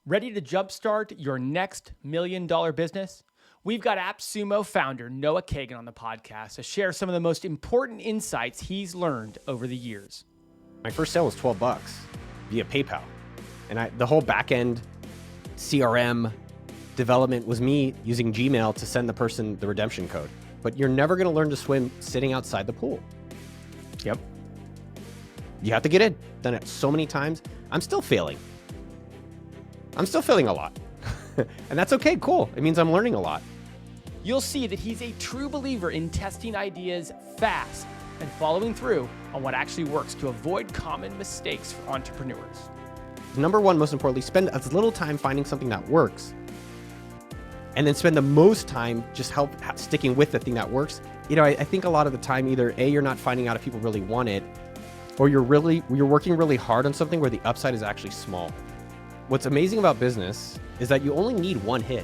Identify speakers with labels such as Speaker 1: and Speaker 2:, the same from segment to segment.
Speaker 1: Ready to jumpstart your next $1 million business? We've got Appsumo founder Noah Kagan on the podcast to share some of the most important insights he's learned over the years.
Speaker 2: My first sale was $12 via PayPal. And the whole back-end CRM development was me using Gmail to send the person the redemption code. But you're never going to learn to swim sitting outside the pool.
Speaker 1: Yep.
Speaker 2: You have to get in. Done it so many times. I'm still failing. I'm still failing a lot. And that's okay, cool. It means I'm learning a lot.
Speaker 1: You'll see that he's a true believer in testing ideas fast and following through on what actually works to avoid common mistakes for entrepreneurs.
Speaker 2: Number one, most importantly, spend as little time finding something that works, and then spend the most time just sticking with the thing that works. I think a lot of the time, either A, you're not finding out if people really want it, or you're working really hard on something where the upside is actually small. What's amazing about business is that you only need one hit.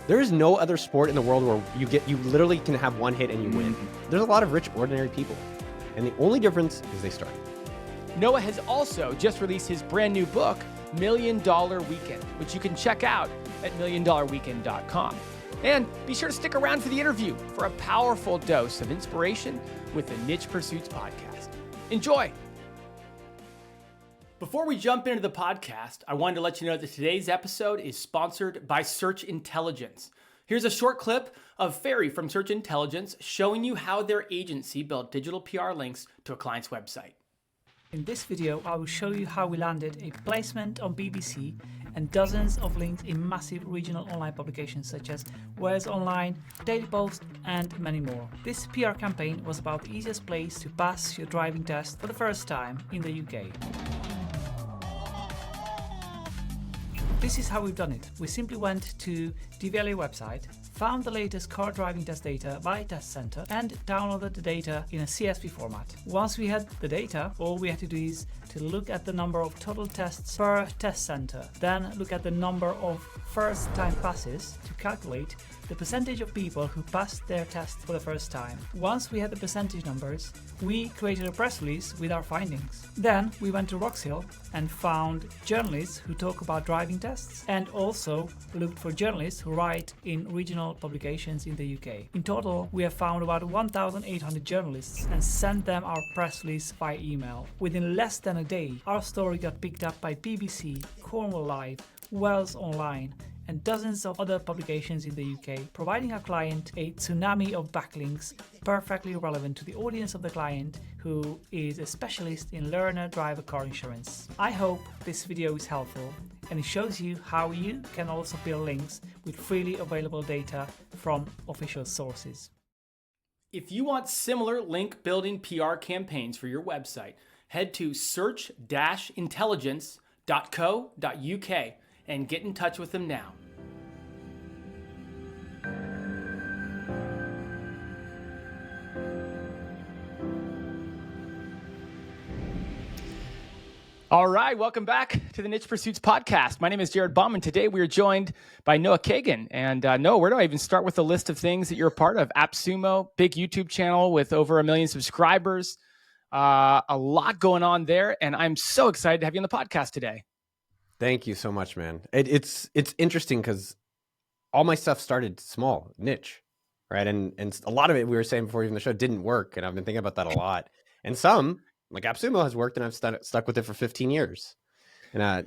Speaker 2: There is no other sport in the world where you literally can have one hit and you win. There's a lot of rich, ordinary people, and the only difference is they start.
Speaker 1: Noah has also just released his brand new book, $1 Million Weekend, which you can check out at milliondollarweekend.com. And be sure to stick around for the interview for a powerful dose of inspiration with the Niche Pursuits podcast. Enjoy. Before we jump into the podcast, I wanted to let you know that today's episode is sponsored by Search Intelligence. Here's a short clip of Ferry from Search Intelligence showing you how their agency built digital PR links to a client's website.
Speaker 3: In this video, I will show you how we landed a placement on BBC and dozens of links in massive regional online publications such as Wales Online, Daily Post, and many more. This PR campaign was about the easiest place to pass your driving test for the first time in the UK. This is how we've done it. We simply went to the DVLA website, found the latest car driving test data by test center, and downloaded the data in a CSV format. Once we had the data, all we had to do is to look at the number of total tests per test center, then look at the number of first time passes to calculate the percentage of people who passed their test for the first time. Once we had the percentage numbers, we created a press release with our findings. Then we went to Roxhill and found journalists who talk about driving tests, and also looked for journalists who write in regional publications in the UK. In total, we have found about 1,800 journalists and sent them our press release by email. Within less than a day, our story got picked up by BBC, Cornwall Live, Wales Online, and dozens of other publications in the UK, providing our client a tsunami of backlinks perfectly relevant to the audience of the client, who is a specialist in learner driver car insurance. I hope this video is helpful and it shows you how you can also build links with freely available data from official sources.
Speaker 1: If you want similar link building PR campaigns for your website, head to search-intelligence.co.uk and get in touch with them now. All right, welcome back to the Niche Pursuits podcast. My name is Jared Baum, and today we are joined by Noah Kagan. And Noah, where do I even start with the list of things that you're a part of? Appsumo, big YouTube channel with over 1 million subscribers. A lot going on there, and I'm so excited to have you on the podcast today.
Speaker 2: Thank you so much, man. It's interesting because all my stuff started small, niche, right? And a lot of it, we were saying before even the show, didn't work, and I've been thinking about that a lot. And some, like Appsumo, has worked, and I've stuck with it for 15 years. And a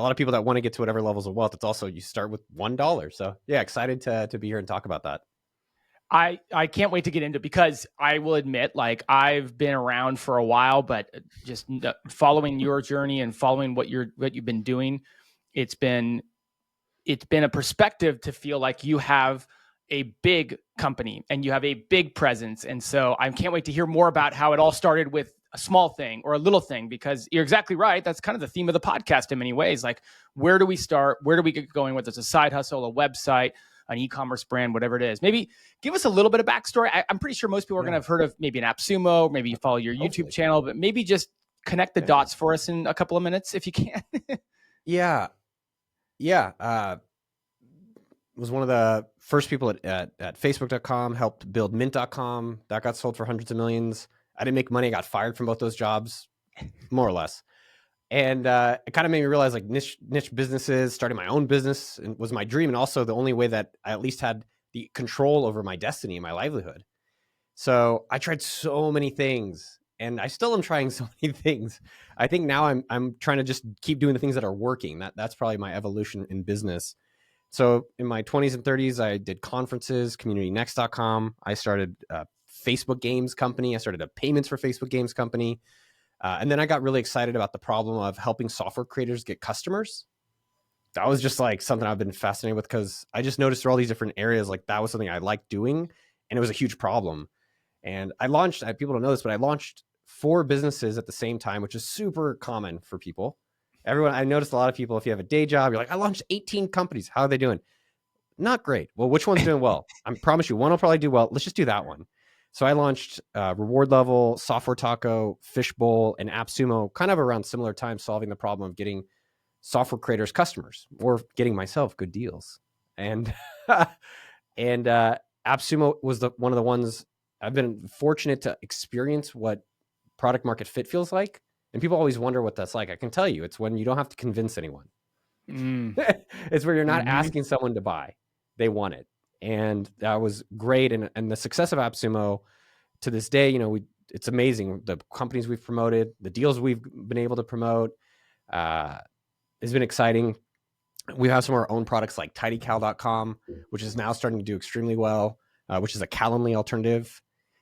Speaker 2: lot of people that want to get to whatever levels of wealth, it's also you start with $1. So yeah, excited to be here and talk about that.
Speaker 1: I can't wait to get into it, because I will admit, like, I've been around for a while, but just following your journey and following what you've been doing, it's been a perspective to feel like you have a big company and you have a big presence. And so I can't wait to hear more about how it all started with a small thing or a little thing, because you're exactly right. That's kind of the theme of the podcast in many ways. Like, where do we start? Where do we get going? Whether it's a side hustle, a website, an e-commerce brand, whatever it is. Maybe give us a little bit of backstory. I'm pretty sure most people are going to have heard of maybe an Appsumo, maybe you follow your YouTube channel, but maybe just connect the dots for us in a couple of minutes if you can.
Speaker 2: Yeah. Was one of the first people at Facebook.com, helped build Mint.com. That got sold for hundreds of millions. I didn't make money. I got fired from both those jobs, more or less. And it kind of made me realize like niche businesses, starting my own business was my dream. And also the only way that I at least had the control over my destiny and my livelihood. So I tried so many things and I still am trying so many things. I think now I'm trying to just keep doing the things that are working. That's probably my evolution in business. So in my 20s and 30s, I did conferences, communitynext.com. I started a Facebook games company. I started a payments for Facebook games company. And then I got really excited about the problem of helping software creators get customers. That was just like something I've been fascinated with because I just noticed through all these different areas, like that was something I liked doing. And it was a huge problem. And I launched, people don't know this, but I launched 4 businesses at the same time, which is super common for people. Everyone, I noticed a lot of people, if you have a day job, you're like, I launched 18 companies. How are they doing? Not great. Well, which one's doing well? I promise you, one will probably do well. Let's just do that one. So I launched Reward Level, Software Taco, Fishbowl, and Appsumo kind of around similar time, solving the problem of getting software creators customers or getting myself good deals. And and Appsumo was one of the ones I've been fortunate to experience what product market fit feels like. And people always wonder what that's like. I can tell you, it's when you don't have to convince anyone. It's where you're not asking someone to buy. They want it. And that was great. And the success of Appsumo to this day, it's amazing. The companies we've promoted, the deals we've been able to promote, has been exciting. We have some of our own products like tidycal.com, which is now starting to do extremely well, which is a Calendly alternative.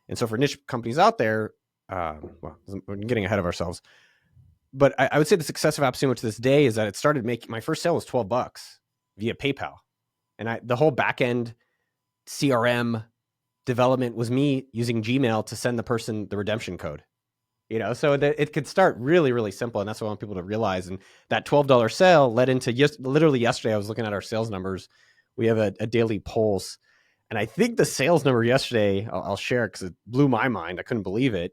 Speaker 2: And so for niche companies out there, well, we're getting ahead of ourselves. But I would say the success of Appsumo to this day is that it started making, my first sale was $12 via PayPal. And the whole backend CRM development was me using Gmail to send the person the redemption code. So that it could start really, really simple. And that's what I want people to realize. And that $12 sale led into literally yesterday, I was looking at our sales numbers. We have a daily pulse. And I think the sales number yesterday, I'll share because it blew my mind. I couldn't believe it.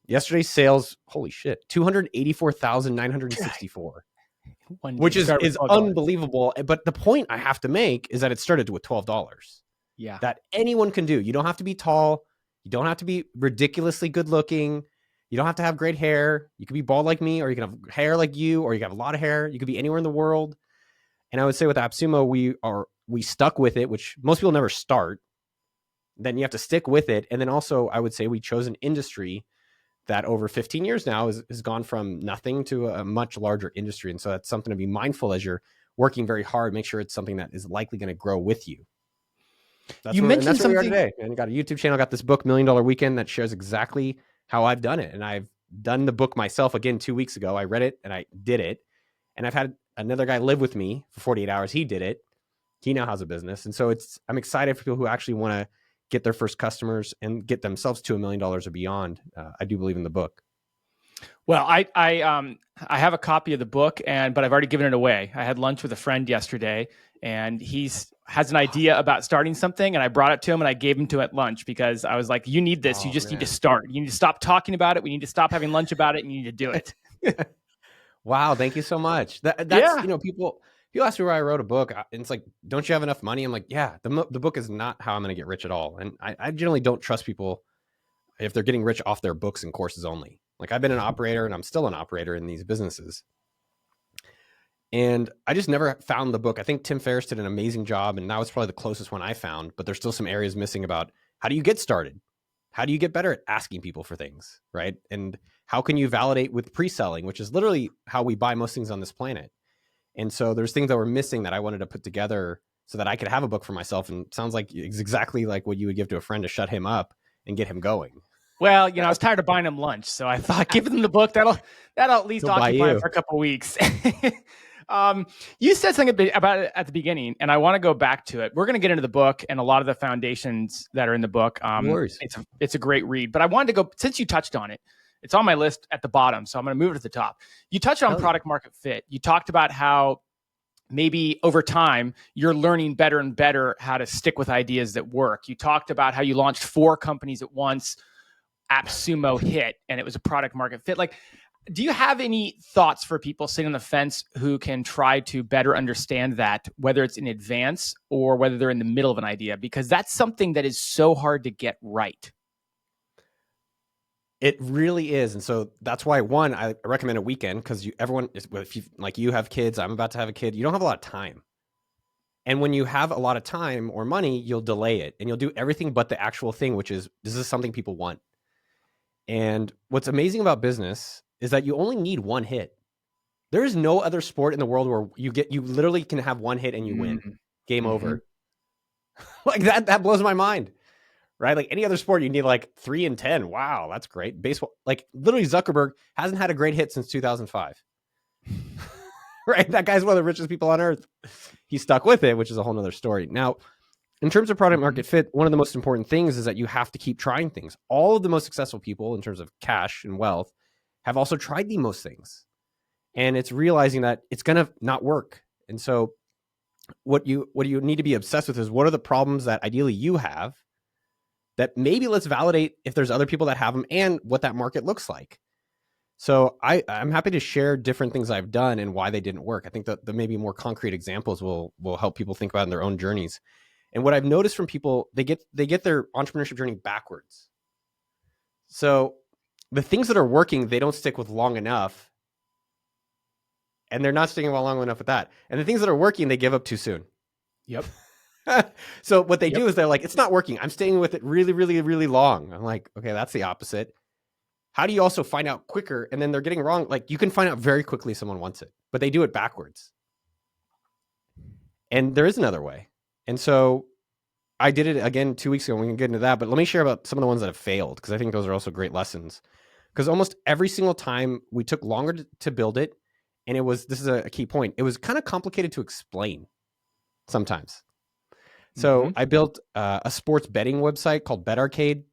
Speaker 2: Yesterday's sales, holy shit, 284,964, which is unbelievable. But the point I have to make is that it started with $12.
Speaker 1: Yeah.
Speaker 2: That anyone can do. You don't have to be tall. You don't have to be ridiculously good looking. You don't have to have great hair. You can be bald like me, or you can have hair like you, or you can have a lot of hair. You could be anywhere in the world. And I would say with Appsumo, we stuck with it, which most people never start. Then you have to stick with it. And then also I would say we chose an industry that over 15 years now has gone from nothing to a much larger industry. And so that's something to be mindful as you're working very hard. Make sure it's something that is likely going to grow with you.
Speaker 1: You mentioned something
Speaker 2: we are today. And got a YouTube channel, got this book, $1 Million Weekend, that shares exactly how I've done it. And I've done the book myself again 2 weeks ago. I read it and I did it. And I've had another guy live with me for 48 hours. He did it. He now has a business. And so I'm excited for people who actually want to get their first customers and get themselves to $1 million or beyond. I do believe in the book.
Speaker 1: Well, I have a copy of the book, but I've already given it away. I had lunch with a friend yesterday, and he has an idea about starting something, and I brought it to him and I gave him to at lunch because I was like, "You need this. You just need to start. You need to stop talking about it. We need to stop having lunch about it, and you need to do it."
Speaker 2: Wow, thank you so much. That's people ask me where I wrote a book, and it's like, don't you have enough money? I'm like, yeah, the book is not how I'm going to get rich at all. And I generally don't trust people if they're getting rich off their books and courses only. Like I've been an operator and I'm still an operator in these businesses. And I just never found the book. I think Tim Ferriss did an amazing job, and that was probably the closest one I found, but there's still some areas missing about how do you get started? How do you get better at asking people for things, right? And how can you validate with pre-selling, which is literally how we buy most things on this planet. And so there's things that were missing that I wanted to put together so that I could have a book for myself. And it sounds like it's exactly like what you would give to a friend to shut him up and get him going.
Speaker 1: Well, I was tired of buying him lunch, so I thought giving him the book, that'll at least occupy him for a couple of weeks. You said something about it at the beginning, and I want to go back to it. We're going to get into the book and a lot of the foundations that are in the book.
Speaker 2: No worries.
Speaker 1: It's a great read, but I wanted to go, since you touched on it, it's on my list at the bottom, so I'm going to move it to the top. You touched on product market fit. You talked about how maybe over time, you're learning better and better how to stick with ideas that work. You talked about how you launched 4 companies at once. Appsumo hit, and it was a product market fit. Like, do you have any thoughts for people sitting on the fence who can try to better understand that, whether it's in advance or whether they're in the middle of an idea? Because that's something that is so hard to get right.
Speaker 2: It really is. And so that's why, one, I recommend a weekend, because everyone is, if you like, you have kids, I'm about to have a kid, you don't have a lot of time. And when you have a lot of time or money, you'll delay it and you'll do everything but the actual thing, which is, this is something people want. And what's amazing about business is that you only need one hit. There is no other sport in the world where you literally can have one hit and you win. Game over. Like that blows my mind. Right? Like any other sport, you need like 3 and 10. Wow, that's great. Baseball, like literally Zuckerberg hasn't had a great hit since 2005. Right? That guy's one of the richest people on earth. He stuck with it, which is a whole nother story. Now, in terms of product market fit, one of the most important things is that you have to keep trying things. All of the most successful people in terms of cash and wealth have also tried the most things. And it's realizing that it's going to not work. And so what you need to be obsessed with is, what are the problems that ideally you have that maybe let's validate if there's other people that have them and what that market looks like. So I'm happy to share different things I've done and why they didn't work. I think that the maybe more concrete examples will help people think about in their own journeys. And what I've noticed from people, they get their entrepreneurship journey backwards. So the things that are working, they don't stick with long enough. And they're not sticking long enough with that. And the things that are working, they give up too soon.
Speaker 1: Yep.
Speaker 2: So what they do is they're like, it's not working. I'm staying with it really, really, really long. I'm like, okay, that's the opposite. How do you also find out quicker? And then they're getting wrong. Like, you can find out very quickly if someone wants it, but they do it backwards. And there is another way. And so I did it again 2 weeks ago. We can get into that, but let me share about some of the ones that have failed, because I think those are also great lessons. Because almost every single time we took longer to build it. And this is a key point, it was kind of complicated to explain sometimes. So I built a sports betting website called Bet Arcade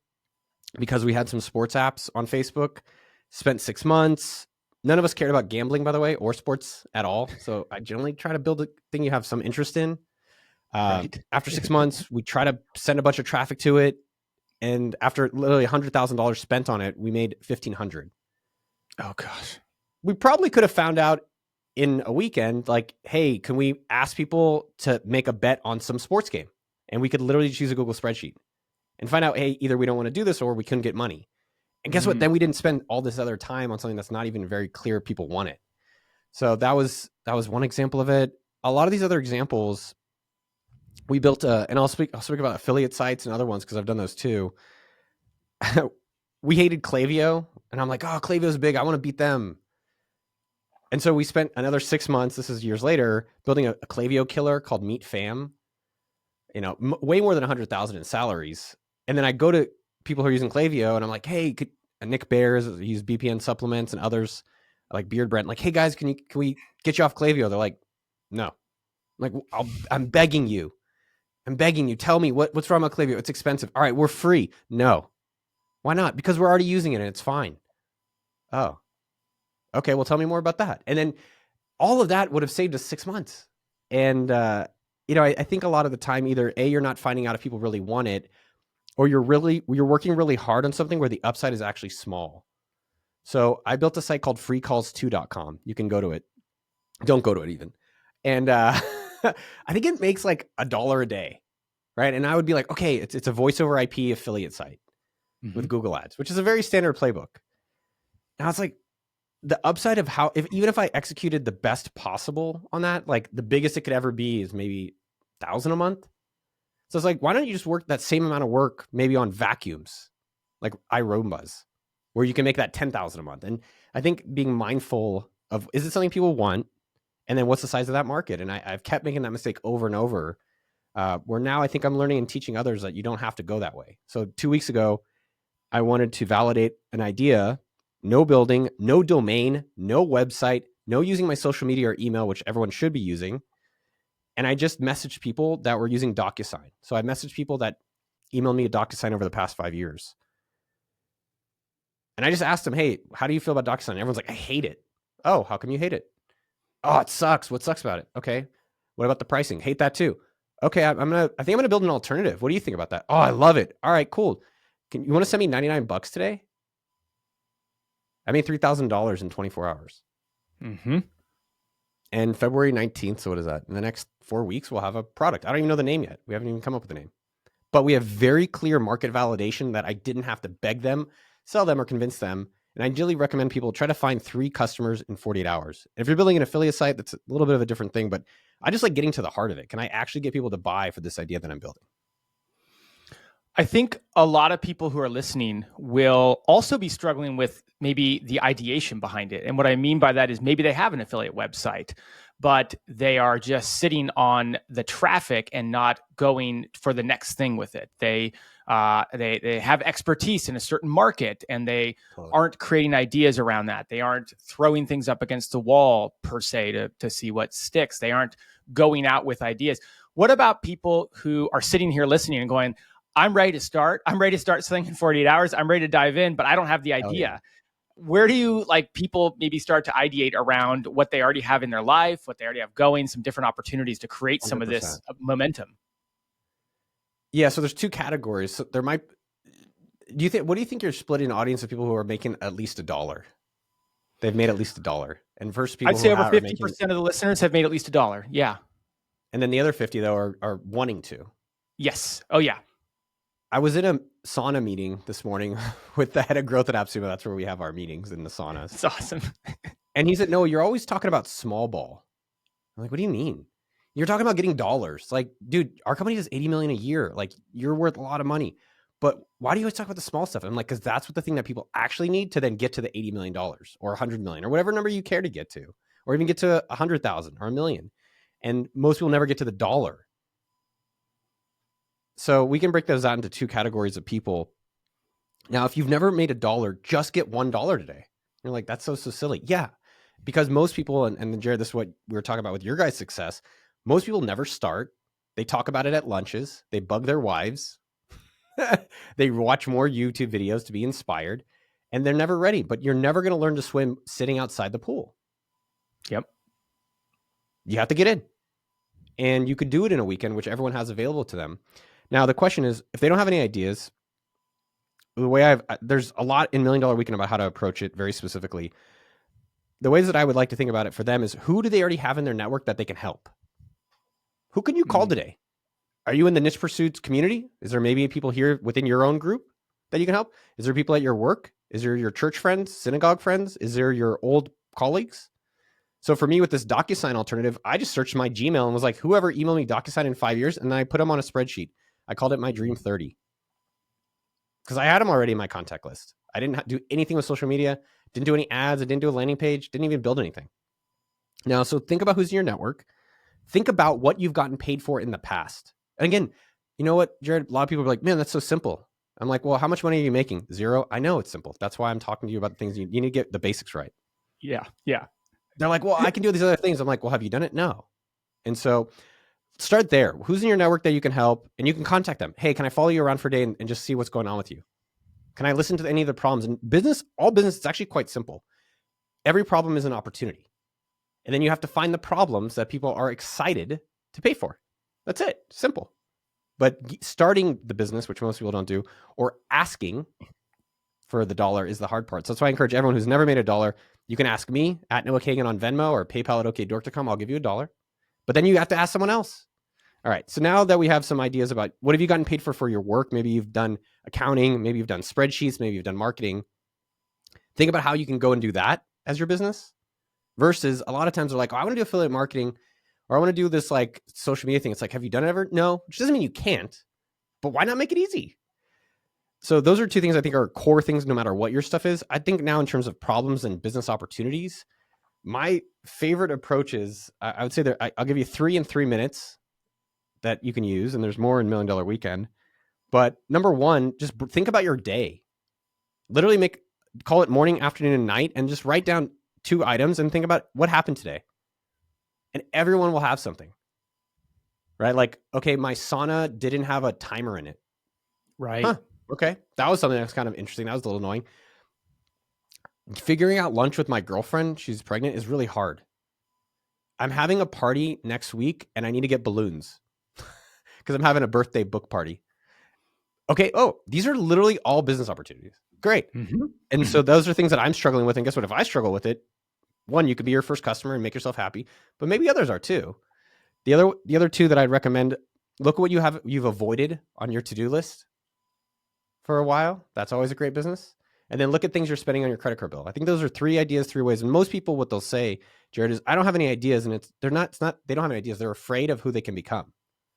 Speaker 2: because we had some sports apps on Facebook. Spent 6 months. None of us cared about gambling, by the way, or sports at all. So I generally try to build a thing you have some interest in. Right. After 6 months, we try to send a bunch of traffic to it. And after literally $100,000 spent on it, we made $1,500.
Speaker 1: Oh, gosh.
Speaker 2: We probably could have found out in a weekend, like, hey, can we ask people to make a bet on some sports game? And we could literally choose a Google spreadsheet and find out, hey, either we don't want to do this or we couldn't get money. And guess what? Then we didn't spend all this other time on something that's not even very clear people want it. So that was one example of it. A lot of these other examples, we built and I'll speak about affiliate sites and other ones because I've done those too. We hated Klaviyo, and I'm like, oh, Klaviyo's big. I want to beat them. And so we spent another 6 months, this is years later, building a Klaviyo killer called Meet Fam. You know, way more than 100,000 in salaries. And then I go to people who are using Klaviyo, and I'm like, hey, Nick Bears use BPN supplements, and others like Beard Brent, like, hey guys, can we get you off Klaviyo? They're like, no. I'm like, I'm begging you. Tell me what's wrong with Klaviyo. It's expensive. All right, we're free. No. Why not? Because we're already using it and it's fine. Oh. Okay, well, tell me more about that. And then all of that would have saved us 6 months. And, I think a lot of the time, either A, you're not finding out if people really want it, or you're working really hard on something where the upside is actually small. So I built a site called freecalls2.com. You can go to it. Don't go to it even. And I think it makes like $1 a day, right? And I would be like, okay, it's a voice over IP affiliate site with Google Ads, which is a very standard playbook. Now it's like, the upside of even if I executed the best possible on that, like the biggest it could ever be is maybe 1,000 a month. So it's like, why don't you just work that same amount of work maybe on vacuums, like iRombuzz, where you can make that 10,000 a month? And I think being mindful of, is it something people want? And then what's the size of that market? And I've kept making that mistake over and over, where now I think I'm learning and teaching others that you don't have to go that way. So 2 weeks ago, I wanted to validate an idea. No building, no domain, no website, no using my social media or email, which everyone should be using. And I just messaged people that were using DocuSign. So I messaged people that emailed me a DocuSign over the past 5 years. And I just asked them, hey, how do you feel about DocuSign? And everyone's like, I hate it. Oh, how come you hate it? Oh, it sucks. What sucks about it? Okay. What about the pricing? Hate that too. Okay, I think I'm gonna build an alternative. What do you think about that? Oh, I love it. All right, cool. You want to send me $99 today? I made $3,000 in 24 hours. And February 19th, so what is that? In the next 4 weeks, we'll have a product. I don't even know the name yet. We haven't even come up with a name. But we have very clear market validation that I didn't have to beg them, sell them or convince them. And I ideally recommend people try to find 3 customers in 48 hours. If you're building an affiliate site, that's a little bit of a different thing, but I just like getting to the heart of it. Can I actually get people to buy for this idea that I'm building?
Speaker 1: I think a lot of people who are listening will also be struggling with maybe the ideation behind it. And what I mean by that is maybe they have an affiliate website, but they are just sitting on the traffic and not going for the next thing with it. They have expertise in a certain market, and they aren't creating ideas around that. They aren't throwing things up against the wall per se to see what sticks. They aren't going out with ideas. What about people who are sitting here listening and going, I'm ready to start. I'm ready to start selling in 48 hours. I'm ready to dive in, but I don't have the idea.
Speaker 2: Yeah.
Speaker 1: Where do you like people maybe start to ideate around what they already have in their life, what they already have going, some different opportunities to create 100%. Some of this momentum?
Speaker 2: Yeah. So there's 2 categories. So there might, what do you think you're splitting an audience of people who are making at least $1? They've made at least $1. And versus people
Speaker 1: I'd say over 50% of the listeners have made at least $1. Yeah.
Speaker 2: And then the other 50 though are wanting to.
Speaker 1: Yes. Oh yeah.
Speaker 2: I was in a sauna meeting this morning with the head of growth at Appsumo. That's where we have our meetings, in the saunas.
Speaker 1: It's awesome.
Speaker 2: And he said, "No, you're always talking about small ball." I'm like, "What do you mean? You're talking about getting dollars. Like, dude, our company does 80 million a year. Like, you're worth a lot of money. But why do you always talk about the small stuff?" I'm like, "Because that's what the thing that people actually need to then get to the $80 million or 100 million or whatever number you care to get to, or even get to 100,000 or $1 million. And most people never get to the dollar." So we can break those out into 2 categories of people. Now, if you've never made $1, just get $1 today. You're like, that's so silly. Yeah, because most people, and Jared, this is what we were talking about with your guys' success. Most people never start. They talk about it at lunches. They bug their wives. They watch more YouTube videos to be inspired, and they're never ready. But you're never going to learn to swim sitting outside the pool.
Speaker 1: Yep.
Speaker 2: You have to get in. And you could do it in a weekend, which everyone has available to them. Now, the question is, if they don't have any ideas, the way there's a lot in $1 Million Weekend about how to approach it very specifically. The ways that I would like to think about it for them is, who do they already have in their network that they can help? Who can you call today? Are you in the niche pursuits community? Is there maybe people here within your own group that you can help? Is there people at your work? Is there your church friends, synagogue friends? Is there your old colleagues? So for me, with this DocuSign alternative, I just searched my Gmail and was like, whoever emailed me DocuSign in 5 years, and then I put them on a spreadsheet. I called it my Dream 30 because I had them already in my contact list. I didn't do anything with social media, didn't do any ads, I didn't do a landing page, didn't even build anything. Now, so think about who's in your network. Think about what you've gotten paid for in the past. And again, you know what, Jared, a lot of people are like, man, that's so simple. I'm like, well, how much money are you making? 0. I know it's simple. That's why I'm talking to you about the things you need to get the basics right.
Speaker 1: Yeah. Yeah.
Speaker 2: They're like, well, I can do these other things. I'm like, well, have you done it? No. And so start there. Who's in your network that you can help? And you can contact them. Hey, can I follow you around for a day and just see what's going on with you? Can I listen to any of the problems? And all business, it's actually quite simple. Every problem is an opportunity. And then you have to find the problems that people are excited to pay for. That's it. Simple. But starting the business, which most people don't do, or asking for the dollar is the hard part. So that's why I encourage everyone who's never made $1. You can ask me at Noah Kagan on Venmo or PayPal at okdork.com. I'll give you $1. But then you have to ask someone else. All right. So now that we have some ideas about what have you gotten paid for your work, maybe you've done accounting, maybe you've done spreadsheets, maybe you've done marketing. Think about how you can go and do that as your business versus a lot of times they're like, oh, I want to do affiliate marketing or I want to do this like social media thing. It's like, have you done it ever? No, which doesn't mean you can't, but why not make it easy? So those are 2 things I think are core things no matter what your stuff is. I think now in terms of problems and business opportunities, my favorite approach is, I would say that I'll give you 3 in 3 minutes that you can use. And there's more in $1 Million Weekend. But number 1, just think about your day. Literally call it morning, afternoon, and night, and just write down 2 items and think about what happened today. And everyone will have something, right? Like, okay, my sauna didn't have a timer in it.
Speaker 1: Right.
Speaker 2: Huh. Okay. That was something that's kind of interesting. That was a little annoying. Figuring out lunch with my girlfriend, she's pregnant, is really hard. I'm having a party next week and I need to get balloons because I'm having a birthday book party. Okay. Oh, these are literally all business opportunities. Great. Mm-hmm. And so those are things that I'm struggling with. And guess what? If I struggle with it, 1, you could be your first customer and make yourself happy, but maybe others are too. The other 2 that I'd recommend, look at what you've avoided on your to-do list for a while. That's always a great business. And then look at things you're spending on your credit card bill. I think those are 3 ideas, 3 ways. And most people, what they'll say, Jared, is I don't have any ideas. And they don't have any ideas. They're afraid of who they can become.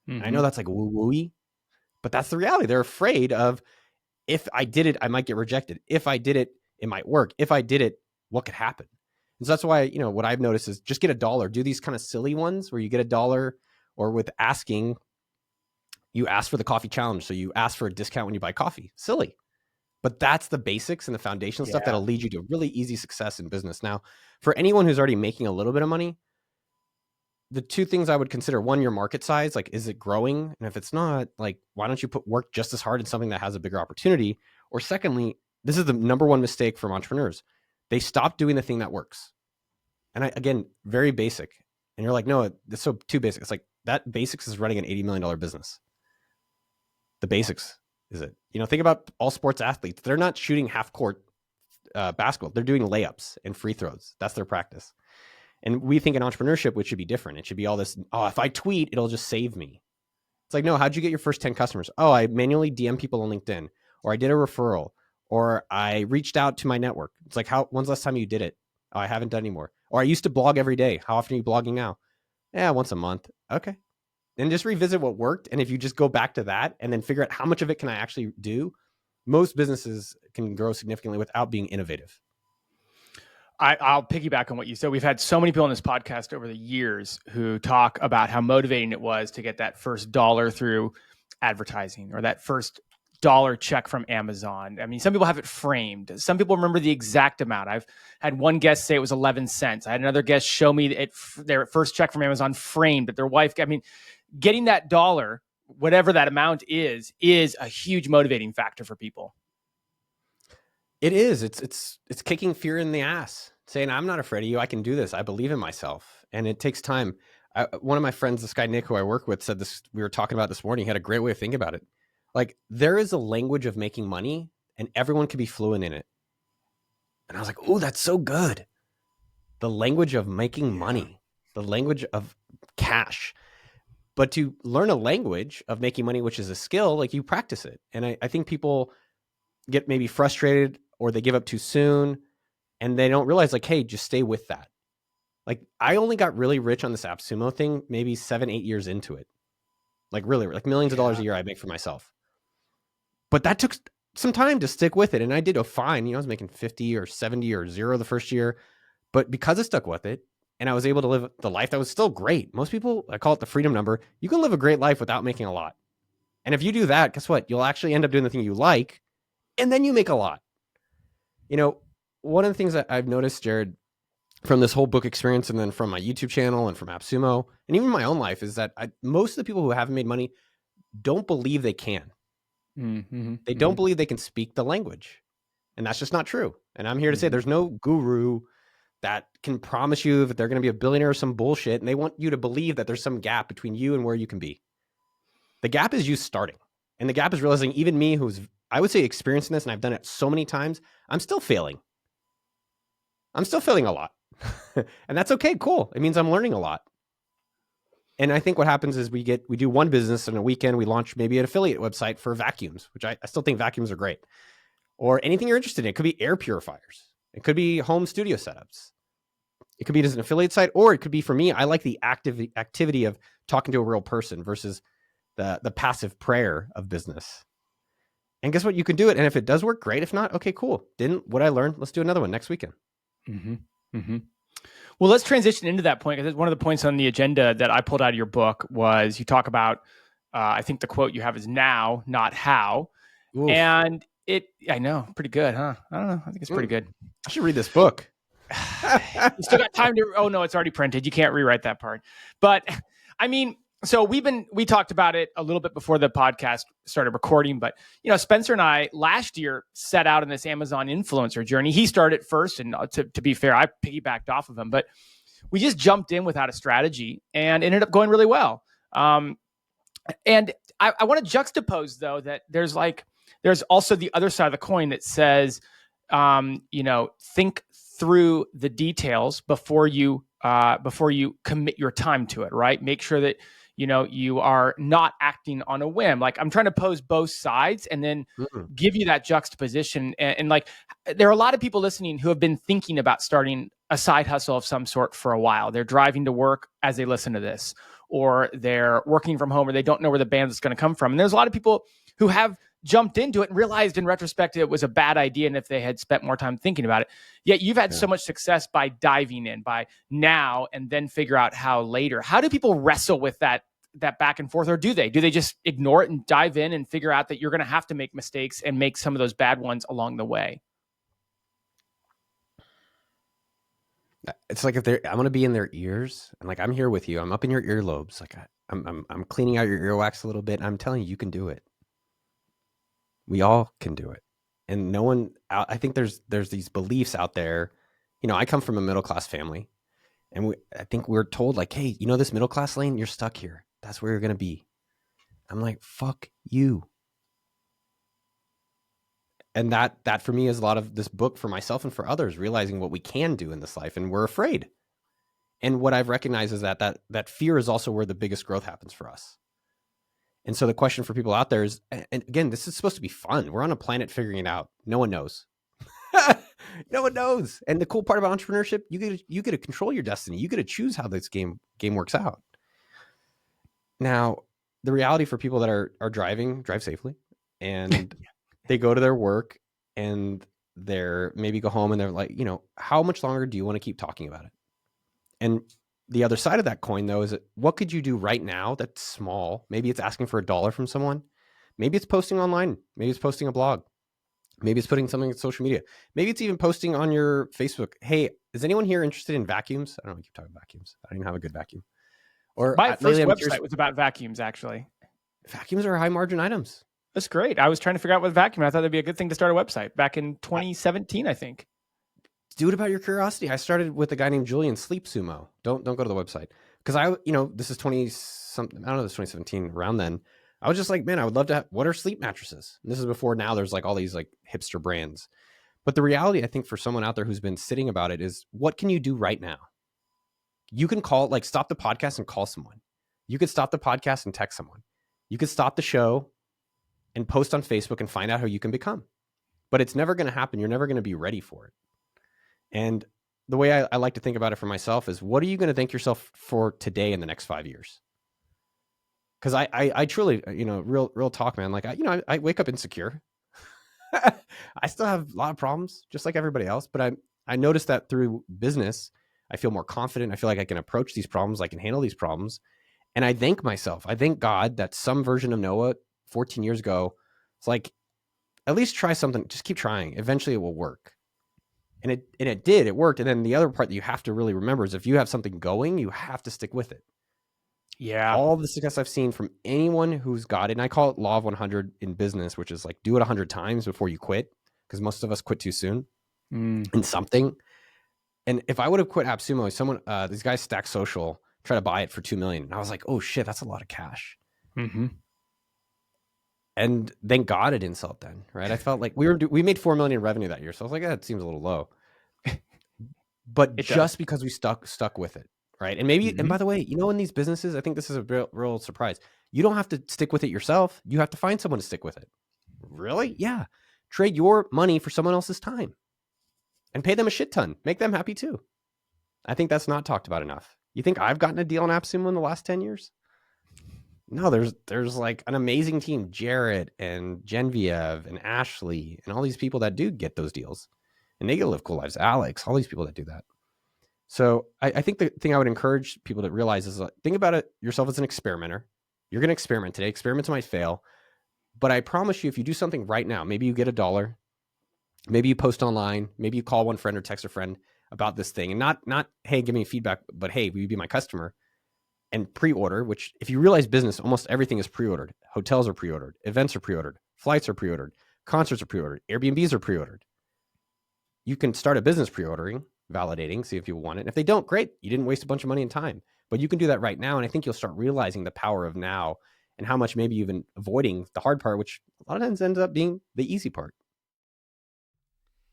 Speaker 2: Mm-hmm. I know that's like woo-wooey, but that's the reality. They're afraid of, if I did it, I might get rejected. If I did it, it might work. If I did it, what could happen? And so that's why, what I've noticed is just get $1. Do these kind of silly ones where you get $1, or with asking, you ask for the coffee challenge. So you ask for a discount when you buy coffee. Silly. But that's the basics and the foundational stuff that'll lead you to really easy success in business. Now, for anyone who's already making a little bit of money, the 2 things I would consider: 1, your market size. Like, is it growing? And if it's not, like, why don't you work just as hard in something that has a bigger opportunity? Or secondly, this is the number 1 mistake from entrepreneurs. They stop doing the thing that works. And again, very basic. And you're like, no, it's so too basic. It's like, that basics is running an $80 million business. The basics is it. Think about all sports athletes. They're not shooting half court basketball. They're doing layups and free throws. That's their practice. And we think in entrepreneurship, which should be different. It should be all this, if I tweet, it'll just save me. It's like, no, how'd you get your first 10 customers? Oh, I manually DM people on LinkedIn, or I did a referral, or I reached out to my network. It's like, when's the last time you did it? Oh, I haven't done anymore. Or I used to blog every day. How often are you blogging now? Yeah, once a month. Okay. Then just revisit what worked. And if you just go back to that and then figure out how much of it can I actually do, most businesses can grow significantly without being innovative.
Speaker 1: I'll piggyback on what you said. We've had so many people on this podcast over the years who talk about how motivating it was to get that first dollar through advertising, or that first dollar check from Amazon. I mean, some people have it framed. Some people remember the exact amount. I've had one guest say it was 11 cents. I had another guest show me their first check from Amazon framed, but their wife, getting that dollar, whatever that amount is a huge motivating factor for people.
Speaker 2: It is. It's kicking fear in the ass, saying, I'm not afraid of you. I can do this. I believe in myself. And it takes time. One of my friends, this guy, Nick, who I work with, said this, we were talking about this morning. He had a great way of thinking about it. Like, there is a language of making money and everyone can be fluent in it. And I was like, oh, that's so good. The language of making money, the language of cash. But to learn a language of making money, which is a skill, like, you practice it. And I think people get maybe frustrated, or they give up too soon, and they don't realize, like, hey, just stay with that. Like, I only got really rich on this Appsumo thing maybe 7-8 years into it. Like, really, like millions of dollars a year I make for myself. But that took some time to stick with it. And I did fine. I was making 50 or 70 or 0 the first year. But because I stuck with it, and I was able to live the life that was still great. Most people, I call it the freedom number. You can live a great life without making a lot. And if you do that, guess what? You'll actually end up doing the thing you like, and then you make a lot. One of the things that I've noticed, Jared, from this whole book experience, and then from my YouTube channel and from Appsumo, and even my own life, is that most of the people who haven't made money don't believe they can. Mm-hmm. They don't believe they can speak the language. And that's just not true. And I'm here to say there's no guru that can promise you that they're going to be a billionaire or some bullshit. And they want you to believe that there's some gap between you and where you can be. The gap is you starting. And the gap is realizing, even me, who's, I would say, experiencing this, and I've done it so many times, I'm still failing. I'm still failing a lot. And that's okay. Cool. It means I'm learning a lot. And I think what happens is we do one business in a weekend. We launch maybe an affiliate website for vacuums, which I still think vacuums are great. Or anything you're interested in. It could be air purifiers. It could be home studio setups. It could be just an affiliate site, or it could be, for me, I like the activity of talking to a real person versus the passive prayer of business. And guess what? You can do it. And if it does work, great. If not, okay, cool. What I learned? Let's do another one next weekend.
Speaker 1: Mm-hmm. Mm-hmm. Well, let's transition into that point, because one of the points on the agenda that I pulled out of your book was you talk about, I think the quote you have is now, not how. Oof. And I know, pretty good, huh? I don't know. I think it's pretty good.
Speaker 2: I should read this book.
Speaker 1: You still got time to, oh no, it's already printed. You can't rewrite that part. But I mean, so we talked about it a little bit before the podcast started recording, but Spencer and I last year set out on this Amazon influencer journey. He started first, and to be fair, I piggybacked off of him, but we just jumped in without a strategy and ended up going really well. And I want to juxtapose, though, that there's also the other side of the coin that says, think through the details before you commit your time to it, right? Make sure that You are not acting on a whim. Like, I'm trying to pose both sides and then give you that juxtaposition. And like, there are a lot of people listening who have been thinking about starting a side hustle of some sort for a while. They're driving to work as they listen to this, or they're working from home, or they don't know where the band is going to come from. And there's a lot of people who have jumped into it and realized in retrospect it was a bad idea, and if they had spent more time thinking about it. Yet you've had so much success by diving in, by now and then figure out how later. How do people wrestle with that back and forth, or do they just ignore it and dive in and figure out that you're going to have to make mistakes and make some of those bad ones along the way?
Speaker 2: It's like, I'm going to be in their ears, and like, I'm here with you. I'm up in your earlobes. Like, I'm cleaning out your earwax a little bit. And I'm telling you, you can do it. We all can do it. And no one, I think there's these beliefs out there. I come from a middle-class family, and I think we're told, like, hey, this middle-class lane, you're stuck here. That's where you're going to be. I'm like, fuck you. And that for me is a lot of this book for myself and for others, realizing what we can do in this life, and we're afraid. And what I've recognized is that fear is also where the biggest growth happens for us. And so the question for people out there is, and again, this is supposed to be fun. We're on a planet figuring it out. No one knows. No one knows. And the cool part about entrepreneurship, you get to control your destiny. You get to choose how this game works out. Now, the reality for people that are driving, drive safely, and they go to their work, and they're maybe go home, and they're like, how much longer do you want to keep talking about it? And the other side of that coin, though, is that what could you do right now that's small? Maybe it's asking for $1 from someone. Maybe it's posting online. Maybe it's posting a blog. Maybe it's putting something in social media. Maybe it's even posting on your Facebook. Hey, is anyone here interested in vacuums? I don't know. I keep talking about vacuums. I don't even have a good vacuum. Or
Speaker 1: my first website was about vacuums, actually.
Speaker 2: Vacuums are high margin items.
Speaker 1: That's great. I was trying to figure out what vacuum. I thought that'd be a good thing to start a website back in 2017, I think.
Speaker 2: Do it about your curiosity. I started with a guy named Julian, Appsumo. Don't go to the website, because this is 20 something. I don't know. This is 2017. Around then, I was just like, man, I would love to have, what are sleep mattresses? And this is before now there's like all these like hipster brands. But the reality, I think, for someone out there who's been sitting about it is, what can you do right now? You can call, like, stop the podcast and call someone. You could stop the podcast and text someone. You could stop the show and post on Facebook and find out how you can become. But it's never going to happen. You're never going to be ready for it. And the way I like to think about it for myself is, what are you going to thank yourself for today in the next 5 years? Because I truly, real talk, man. Like, I wake up insecure. I still have a lot of problems, just like everybody else. But I noticed that through business, I feel more confident. I feel like I can approach these problems. I can handle these problems. And I thank myself. I thank God that some version of Noah 14 years ago, it's like, at least try something. Just keep trying. Eventually it will work. And it did. It worked. And then the other part that you have to really remember is, if you have something going, you have to stick with it.
Speaker 1: Yeah.
Speaker 2: All the success I've seen from anyone who's got it, and I call it law of 100 in business, which is like, do it 100 times before you quit, because most of us quit too soon in something. And if I would have quit Appsumo, these guys, Stack Social, try to buy it for $2 million. And I was like, oh shit, that's a lot of cash.
Speaker 1: Mm-hmm.
Speaker 2: And thank God it didn't sell it then, right? I felt like we made $4 million in revenue that year. So I was like, it seems a little low. But just because we stuck with it, right? And maybe, and by the way, in these businesses, I think this is a real surprise. You don't have to stick with it yourself. You have to find someone to stick with it. Really? Yeah. Trade your money for someone else's time and pay them a shit ton. Make them happy too. I think that's not talked about enough. You think I've gotten a deal on Appsumo in the last 10 years? No, there's like an amazing team, Jared and Genevieve and Ashley and all these people that do get those deals, and they get to live cool lives. Alex, all these people that do that. So I think the thing I would encourage people to realize is, think about it yourself as an experimenter. You're going to experiment today. Experiments might fail, but I promise you, if you do something right now, maybe you get $1, maybe you post online, maybe you call one friend or text a friend about this thing, and not hey, give me feedback, but hey, will you be my customer? And pre-order, which, if you realize business, almost everything is pre-ordered. Hotels are pre-ordered, events are pre-ordered, flights are pre-ordered, concerts are pre-ordered, Airbnbs are pre-ordered. You can start a business pre-ordering, validating, see if people want it. And if they don't, great. You didn't waste a bunch of money and time. But you can do that right now. And I think you'll start realizing the power of now, and how much maybe you've been avoiding the hard part, which a lot of times ends up being the easy part.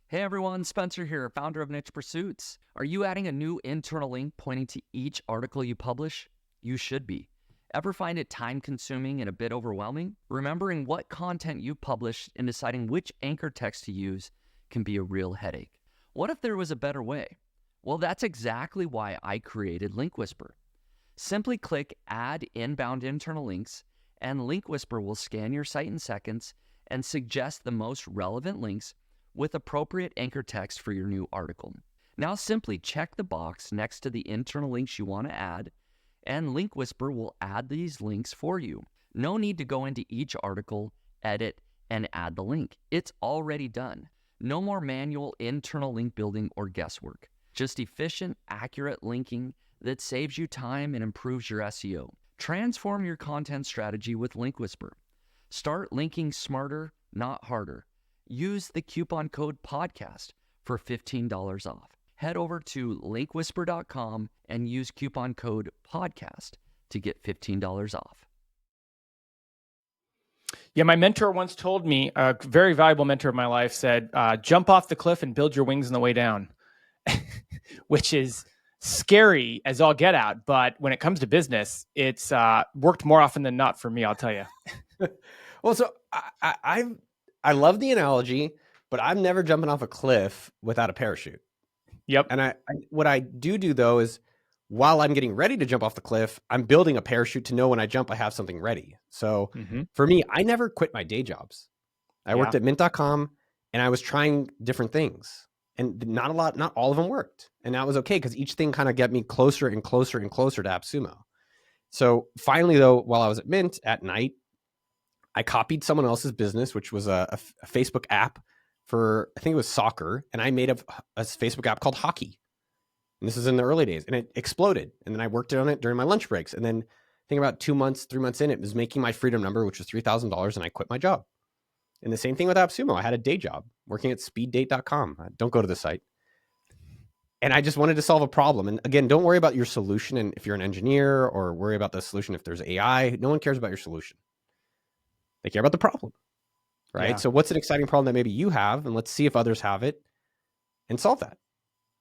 Speaker 4: Hey everyone, Spencer here, founder of Niche Pursuits. Are you adding a new internal link pointing to each article you publish? You should be. Ever find it time-consuming and a bit overwhelming? Remembering what content you published and deciding which anchor text to use can be a real headache. What if there was a better way? Well, that's exactly why I created Link Whisper. Simply click Add Inbound Internal Links, and Link Whisper will scan your site in seconds and suggest the most relevant links with appropriate anchor text for your new article. Now simply check the box next to the internal links you want to add, and Link Whisper will add these links for you. No need to go into each article, edit, and add the link. It's already done. No more manual internal link building or guesswork. Just efficient, accurate linking that saves you time and improves your SEO. Transform your content strategy with Link Whisper. Start linking smarter, not harder. Use the coupon code PODCAST for $15 off. Head over to linkwhisper.com and use coupon code PODCAST to get $15 off.
Speaker 1: Yeah, my mentor once told me, a very valuable mentor of my life said, jump off the cliff and build your wings on the way down, which is scary as all get out. But when it comes to business, it's worked more often than not for me, I'll tell you.
Speaker 2: Well, so I love the analogy, but I'm never jumping off a cliff without a parachute.
Speaker 1: Yep.
Speaker 2: And what I do though is, while I'm getting ready to jump off the cliff, I'm building a parachute to know when I jump, I have something ready. So for me, I never quit my day jobs. I worked at mint.com and I was trying different things, and not all of them worked. And that was okay, because each thing kind of get me closer and closer and closer to Appsumo. So finally though, while I was at Mint at night, I copied someone else's business, which was a Facebook app for, I think it was soccer. And I made a Facebook app called Hockey. And this is in the early days, and it exploded. And then I worked on it during my lunch breaks. And then I think about 2 months, 3 months in, it was making my freedom number, which was $3,000. And I quit my job. And the same thing with Appsumo. I had a day job working at speeddate.com. Don't go to the site. And I just wanted to solve a problem. And again, don't worry about your solution. And if you're an engineer, or worry about the solution if there's AI, no one cares about your solution. They care about the problem, right?
Speaker 1: Yeah.
Speaker 2: So what's an exciting problem that maybe you have, and let's see if others have it, and solve that.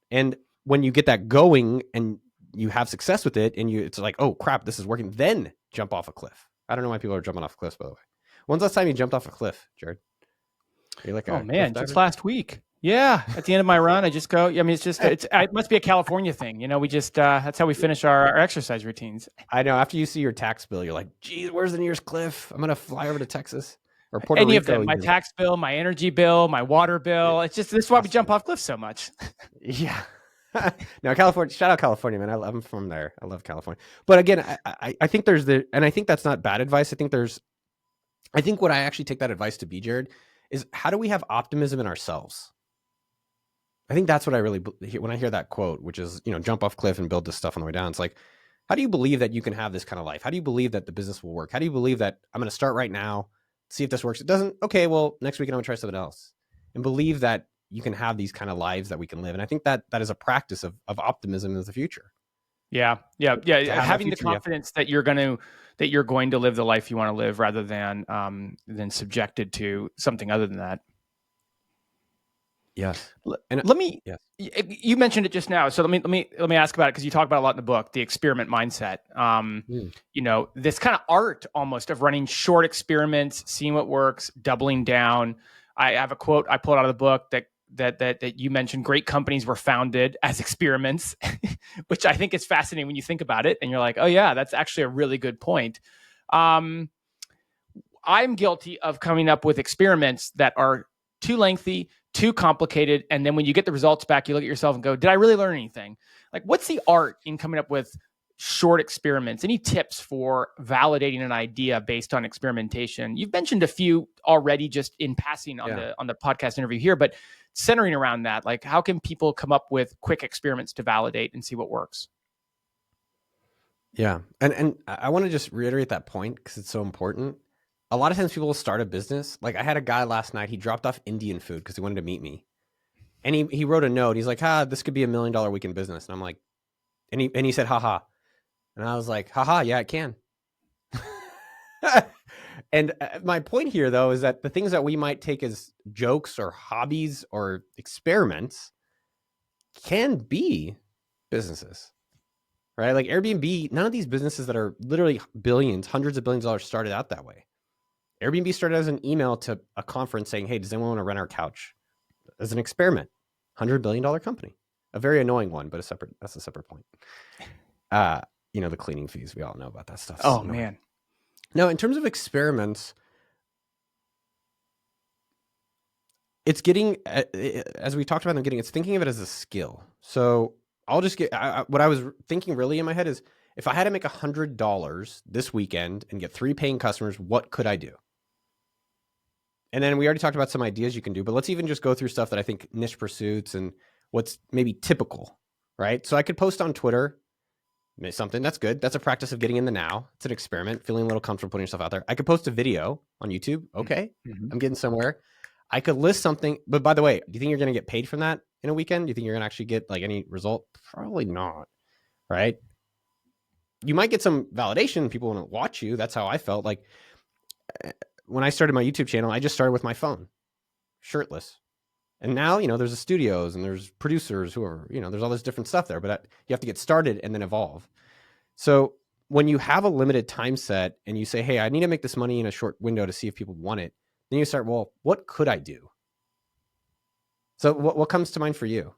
Speaker 2: And when you get that going and you have success with it, and it's like, oh crap, this is working, then jump off a cliff. I don't know why people are jumping off cliffs, by the way. When's the last time you jumped off a cliff, Jared? Are you like,
Speaker 1: oh man, just last week. Yeah. At the end of my run, I just go, I mean, it must be a California thing. You know, we just, that's how we finish our exercise routines.
Speaker 2: I know. After you see your tax bill, you're like, geez, where's the nearest cliff? I'm going to fly over to Texas or Puerto
Speaker 1: Any
Speaker 2: Rico.
Speaker 1: of them, my tax bill, my energy bill, my water bill. It's just, this is why we jump off cliffs so much.
Speaker 2: Yeah. Now, California, shout out California, man. I'm from there. I love California. But again, I think and I think that's not bad advice. I think what I actually take that advice to be, Jared, is how do we have optimism in ourselves? I think that's what I really, when I hear that quote, which is, jump off cliff and build this stuff on the way down. It's like, how do you believe that you can have this kind of life? How do you believe that the business will work? How do you believe that I'm going to start right now, see if this works? It doesn't. Okay, well, next week I'm going to try something else, and believe that you can have these kind of lives that we can live. And I think that is a practice of optimism in the future.
Speaker 1: Yeah. Having the confidence that you're going to live the life you want to live, rather than subjected to something other than that.
Speaker 2: Yes.
Speaker 1: And you mentioned it just now. So let me ask about it, because you talk about a lot in the book, the experiment mindset. This kind of art almost of running short experiments, seeing what works, doubling down. I have a quote I pulled out of the book that you mentioned. Great companies were founded as experiments, which I think is fascinating when you think about it. And you're like, oh yeah, that's actually a really good point. I'm guilty of coming up with experiments that are too lengthy, too complicated. And then when you get the results back, you look at yourself and go, did I really learn anything? Like, what's the art in coming up with short experiments? Any tips for validating an idea based on experimentation? You've mentioned a few already just in passing on the podcast interview here, but centering around that, like, how can people come up with quick experiments to validate and see what works?
Speaker 2: Yeah. And I want to just reiterate that point, because it's so important. A lot of times people will start a business. Like, I had a guy last night, he dropped off Indian food because he wanted to meet me. And he wrote a note. He's like, this could be $1 million weekend business. And I'm like, and he said, haha. And I was like, haha, yeah, it can. And my point here, though, is that the things that we might take as jokes or hobbies or experiments can be businesses, right? Like Airbnb, none of these businesses that are literally billions, hundreds of billions of dollars started out that way. Airbnb started as an email to a conference saying, hey, does anyone want to rent our couch? As an experiment. $100 billion company. A very annoying one, but that's a separate point. The cleaning fees, we all know about that stuff.
Speaker 1: Oh, man.
Speaker 2: Now, in terms of experiments, it's getting, as we talked about it's thinking of it as a skill. So I'll just what I was thinking really in my head is, if I had to make $100 this weekend and get 3 paying customers, what could I do? And then we already talked about some ideas you can do, but let's even just go through stuff that I think niche pursuits and what's maybe typical, right? So I could post on Twitter something that's good. That's a practice of getting in the now. It's an experiment, feeling a little comfortable putting yourself out there. I could post a video on YouTube. Okay, I'm getting somewhere. I could list something, but by the way, do you think you're going to get paid from that in a weekend? Do you think you're going to actually get like any result? Probably not, right? You might get some validation. People want to watch you. That's how I felt. Like when I started my YouTube channel, I just started with my phone, shirtless. And now, there's the studios and there's producers who are, there's all this different stuff there, but you have to get started and then evolve. So when you have a limited time set and you say, hey, I need to make this money in a short window to see if people want it, then you start, well, what could I do? So what comes to mind for you?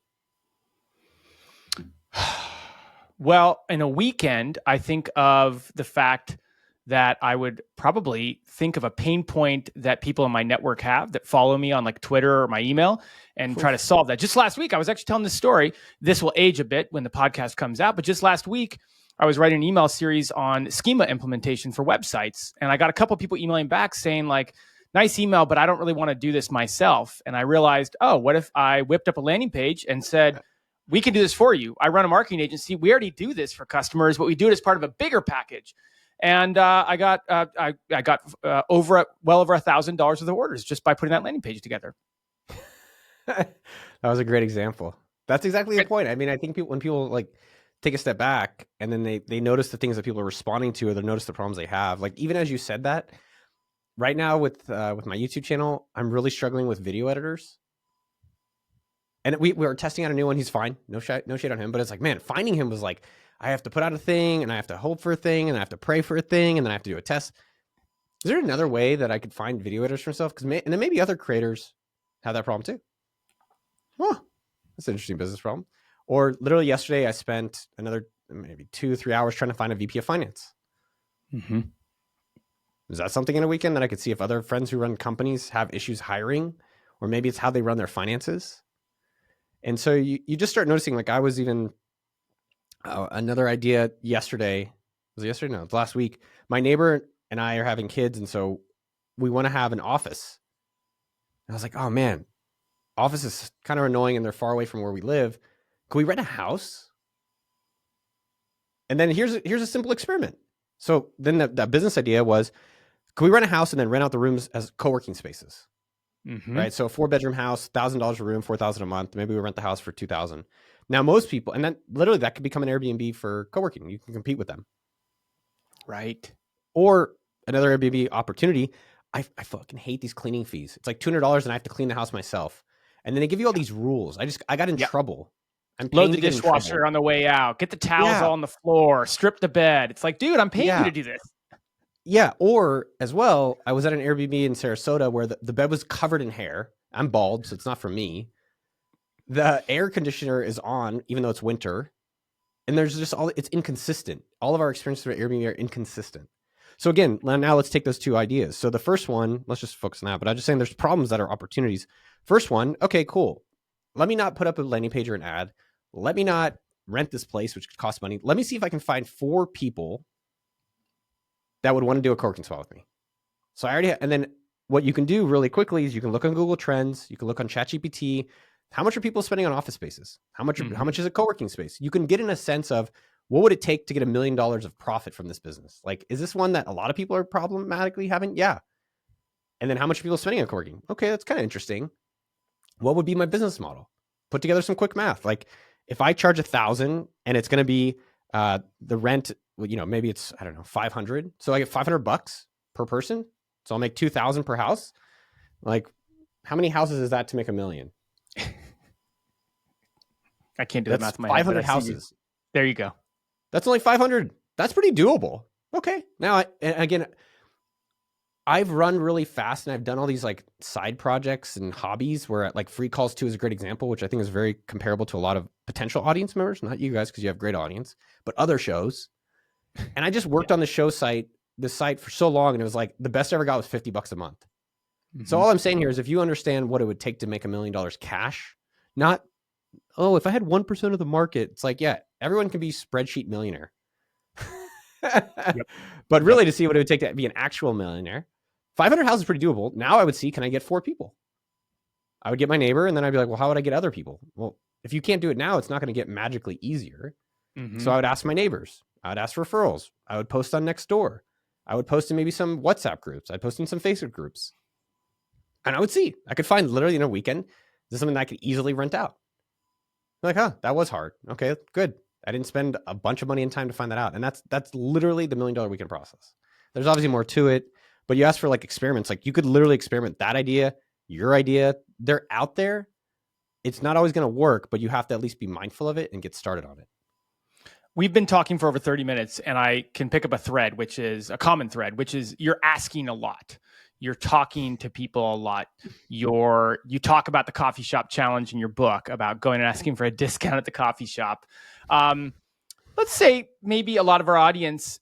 Speaker 1: Well, in a weekend, I think of the fact that I would probably think of a pain point that people in my network have that follow me on like Twitter or my email and try to solve that. Just last week, I was actually telling this story. This will age a bit when the podcast comes out, but just last week, I was writing an email series on schema implementation for websites. And I got a couple of people emailing back saying like, nice email, but I don't really want to do this myself. And I realized, oh, what if I whipped up a landing page and said, we can do this for you. I run a marketing agency. We already do this for customers, but we do it as part of a bigger package. And I got well over $1,000 worth of orders just by putting that landing page together.
Speaker 2: That was a great example. That's exactly the point. I mean, I think when people like take a step back and then they notice the things that people are responding to, or they notice the problems they have. Like even as you said that, right now with my YouTube channel, I'm really struggling with video editors. And we were testing out a new one. He's fine. No shade on him. But it's like, man, finding him was like, I have to put out a thing and I have to hope for a thing and I have to pray for a thing and then I have to do a test. Is there another way that I could find video editors for myself? And then maybe other creators have that problem too. Well, that's an interesting business problem. Or literally yesterday, I spent another maybe 2-3 hours trying to find a VP of finance.
Speaker 1: Mm-hmm.
Speaker 2: Is that something in a weekend that I could see if other friends who run companies have issues hiring, or maybe it's how they run their finances? And so you just start noticing, like I was even another idea yesterday. Was it yesterday? No, it was last week. My neighbor and I are having kids. And so we want to have an office. And I was like, oh man, office is kind of annoying and they're far away from where we live. Can we rent a house? And then here's a simple experiment. So then the business idea was, can we rent a house and then rent out the rooms as co-working spaces? Mm-hmm. Right. So a 4-bedroom house, $1,000 a room, $4,000 a month. Maybe we rent the house for $2,000. Now, most people, and then literally that could become an Airbnb for co-working. You can compete with them. Right. Or another Airbnb opportunity. I fucking hate these cleaning fees. It's like $200 and I have to clean the house myself. And then they give you all these rules. I got in trouble.
Speaker 1: Load the dishwasher on the way out. Get the towels all on the floor. Strip the bed. It's like, dude, I'm paying you to do this.
Speaker 2: Yeah. Or as well, I was at an Airbnb in Sarasota where the bed was covered in hair. I'm bald, so it's not for me. The air conditioner is on, even though it's winter. And there's just it's inconsistent. All of our experiences with Airbnb are inconsistent. So again, now let's take those two ideas. So the first one, let's just focus on that. But I'm just saying there's problems that are opportunities. First one, okay, cool. Let me not put up a landing page or an ad. Let me not rent this place, which could cost money. Let me see if I can find 4 people that would want to do a co-working spot with me. So I already and then what you can do really quickly is you can look on Google Trends. You can look on ChatGPT. How much are people spending on office spaces? How much is a co-working space? You can get in a sense of what would it take to get $1 million of profit from this business? Like, is this one that a lot of people are problematically having? Yeah. And then how much are people spending on co-working? Okay, that's kind of interesting. What would be my business model? Put together some quick math. Like if I charge $1,000 and it's going to be the rent, maybe it's, I don't know, 500. So I get $500 per person. So I'll make 2,000 per house. Like how many houses is that to make $1 million?
Speaker 1: I can't do the math in my
Speaker 2: 500
Speaker 1: head.
Speaker 2: houses.
Speaker 1: There you go.
Speaker 2: That's only 500. That's pretty doable. Okay. Now, again, I've run really fast and I've done all these like side projects and hobbies where like Free Calls 2 is a great example, which I think is very comparable to a lot of potential audience members, not you guys, because you have great audience, but other shows. And I just worked on the site for so long. And it was like the best I ever got was $50 a month. Mm-hmm. So all I'm saying here is if you understand what it would take to make $1 million cash, not, oh, if I had 1% of the market, it's like, yeah, everyone can be spreadsheet millionaire. But really to see what it would take to be an actual millionaire, 500 houses is pretty doable. Now I would see, can I get 4 people? I would get my neighbor and then I'd be like, well, how would I get other people? Well, if you can't do it now, it's not going to get magically easier. Mm-hmm. So I would ask my neighbors. I would ask referrals. I would post on Nextdoor. I would post in maybe some WhatsApp groups. I'd post in some Facebook groups. And I would see. I could find literally in a weekend, this is something that I could easily rent out. I'm like, huh, that was hard. Okay, good. I didn't spend a bunch of money and time to find that out. And that's literally the $1 million weekend process. There's obviously more to it, but you asked for like experiments. Like you could literally experiment that idea, your idea. They're out there. It's not always going to work, but you have to at least be mindful of it and get started on it.
Speaker 1: We've been talking for over 30 minutes and I can pick up a thread, which is a common thread, which is you're asking a lot. You're talking to people a lot. You talk about the coffee shop challenge in your book about going and asking for a discount at the coffee shop. Let's say maybe a lot of our audience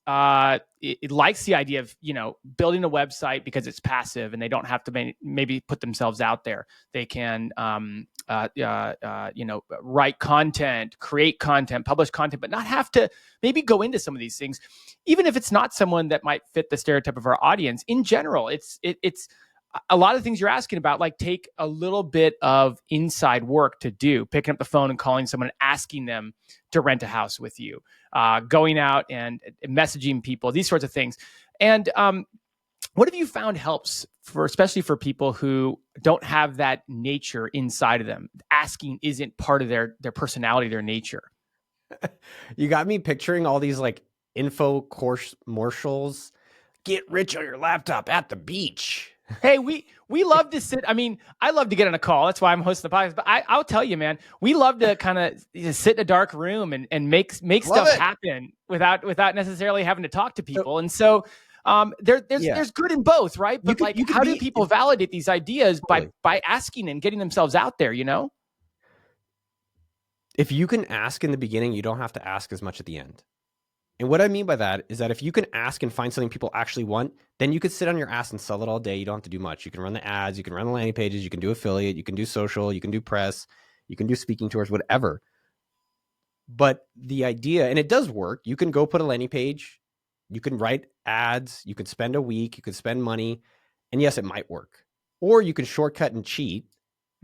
Speaker 1: it likes the idea of building a website because it's passive and they don't have to maybe put themselves out there. They can write content, create content, publish content, but not have to maybe go into some of these things, even if it's not someone that might fit the stereotype of our audience. In general, it's a lot of things you're asking about, like take a little bit of inside work to do, picking up the phone and calling someone, asking them to rent a house with you, going out and messaging people, these sorts of things. And what have you found helps especially for people who don't have that nature inside of them? Asking isn't part of their personality, their nature.
Speaker 2: You got me picturing all these like info course commercials. Get rich on your laptop at the beach.
Speaker 1: Hey, we love to sit. I mean, I love to get on a call. That's why I'm hosting the podcast. But I'll tell you, man, we love to kind of sit in a dark room and make stuff happen without necessarily having to talk to people. And so there's good in both, right? But how do people validate these ideas by asking and getting themselves out there?
Speaker 2: If you can ask in the beginning, you don't have to ask as much at the end. And what I mean by that is that if you can ask and find something people actually want, then you could sit on your ass and sell it all day. You don't have to do much. You can run the ads, you can run the landing pages, you can do affiliate, you can do social, you can do press, you can do speaking tours, whatever. But the idea, and it does work, you can go put a landing page, you can write ads, you can spend a week, you can spend money, and yes, it might work. Or you can shortcut and cheat.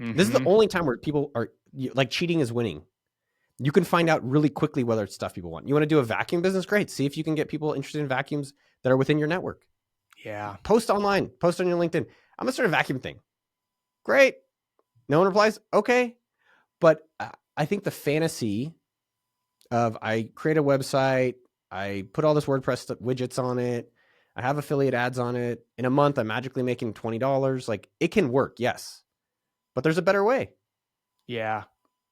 Speaker 2: Mm-hmm. This is the only time where people are like cheating is winning. You can find out really quickly whether it's stuff people want. You want to do a vacuum business? Great. See if you can get people interested in vacuums that are within your network.
Speaker 1: Yeah.
Speaker 2: Post online. Post on your LinkedIn. I'm going to start a vacuum thing. Great. No one replies. Okay. But I think the fantasy of I create a website, I put all this WordPress widgets on it, I have affiliate ads on it. In a month, I'm magically making $20. Like it can work. Yes. But there's a better way.
Speaker 1: Yeah.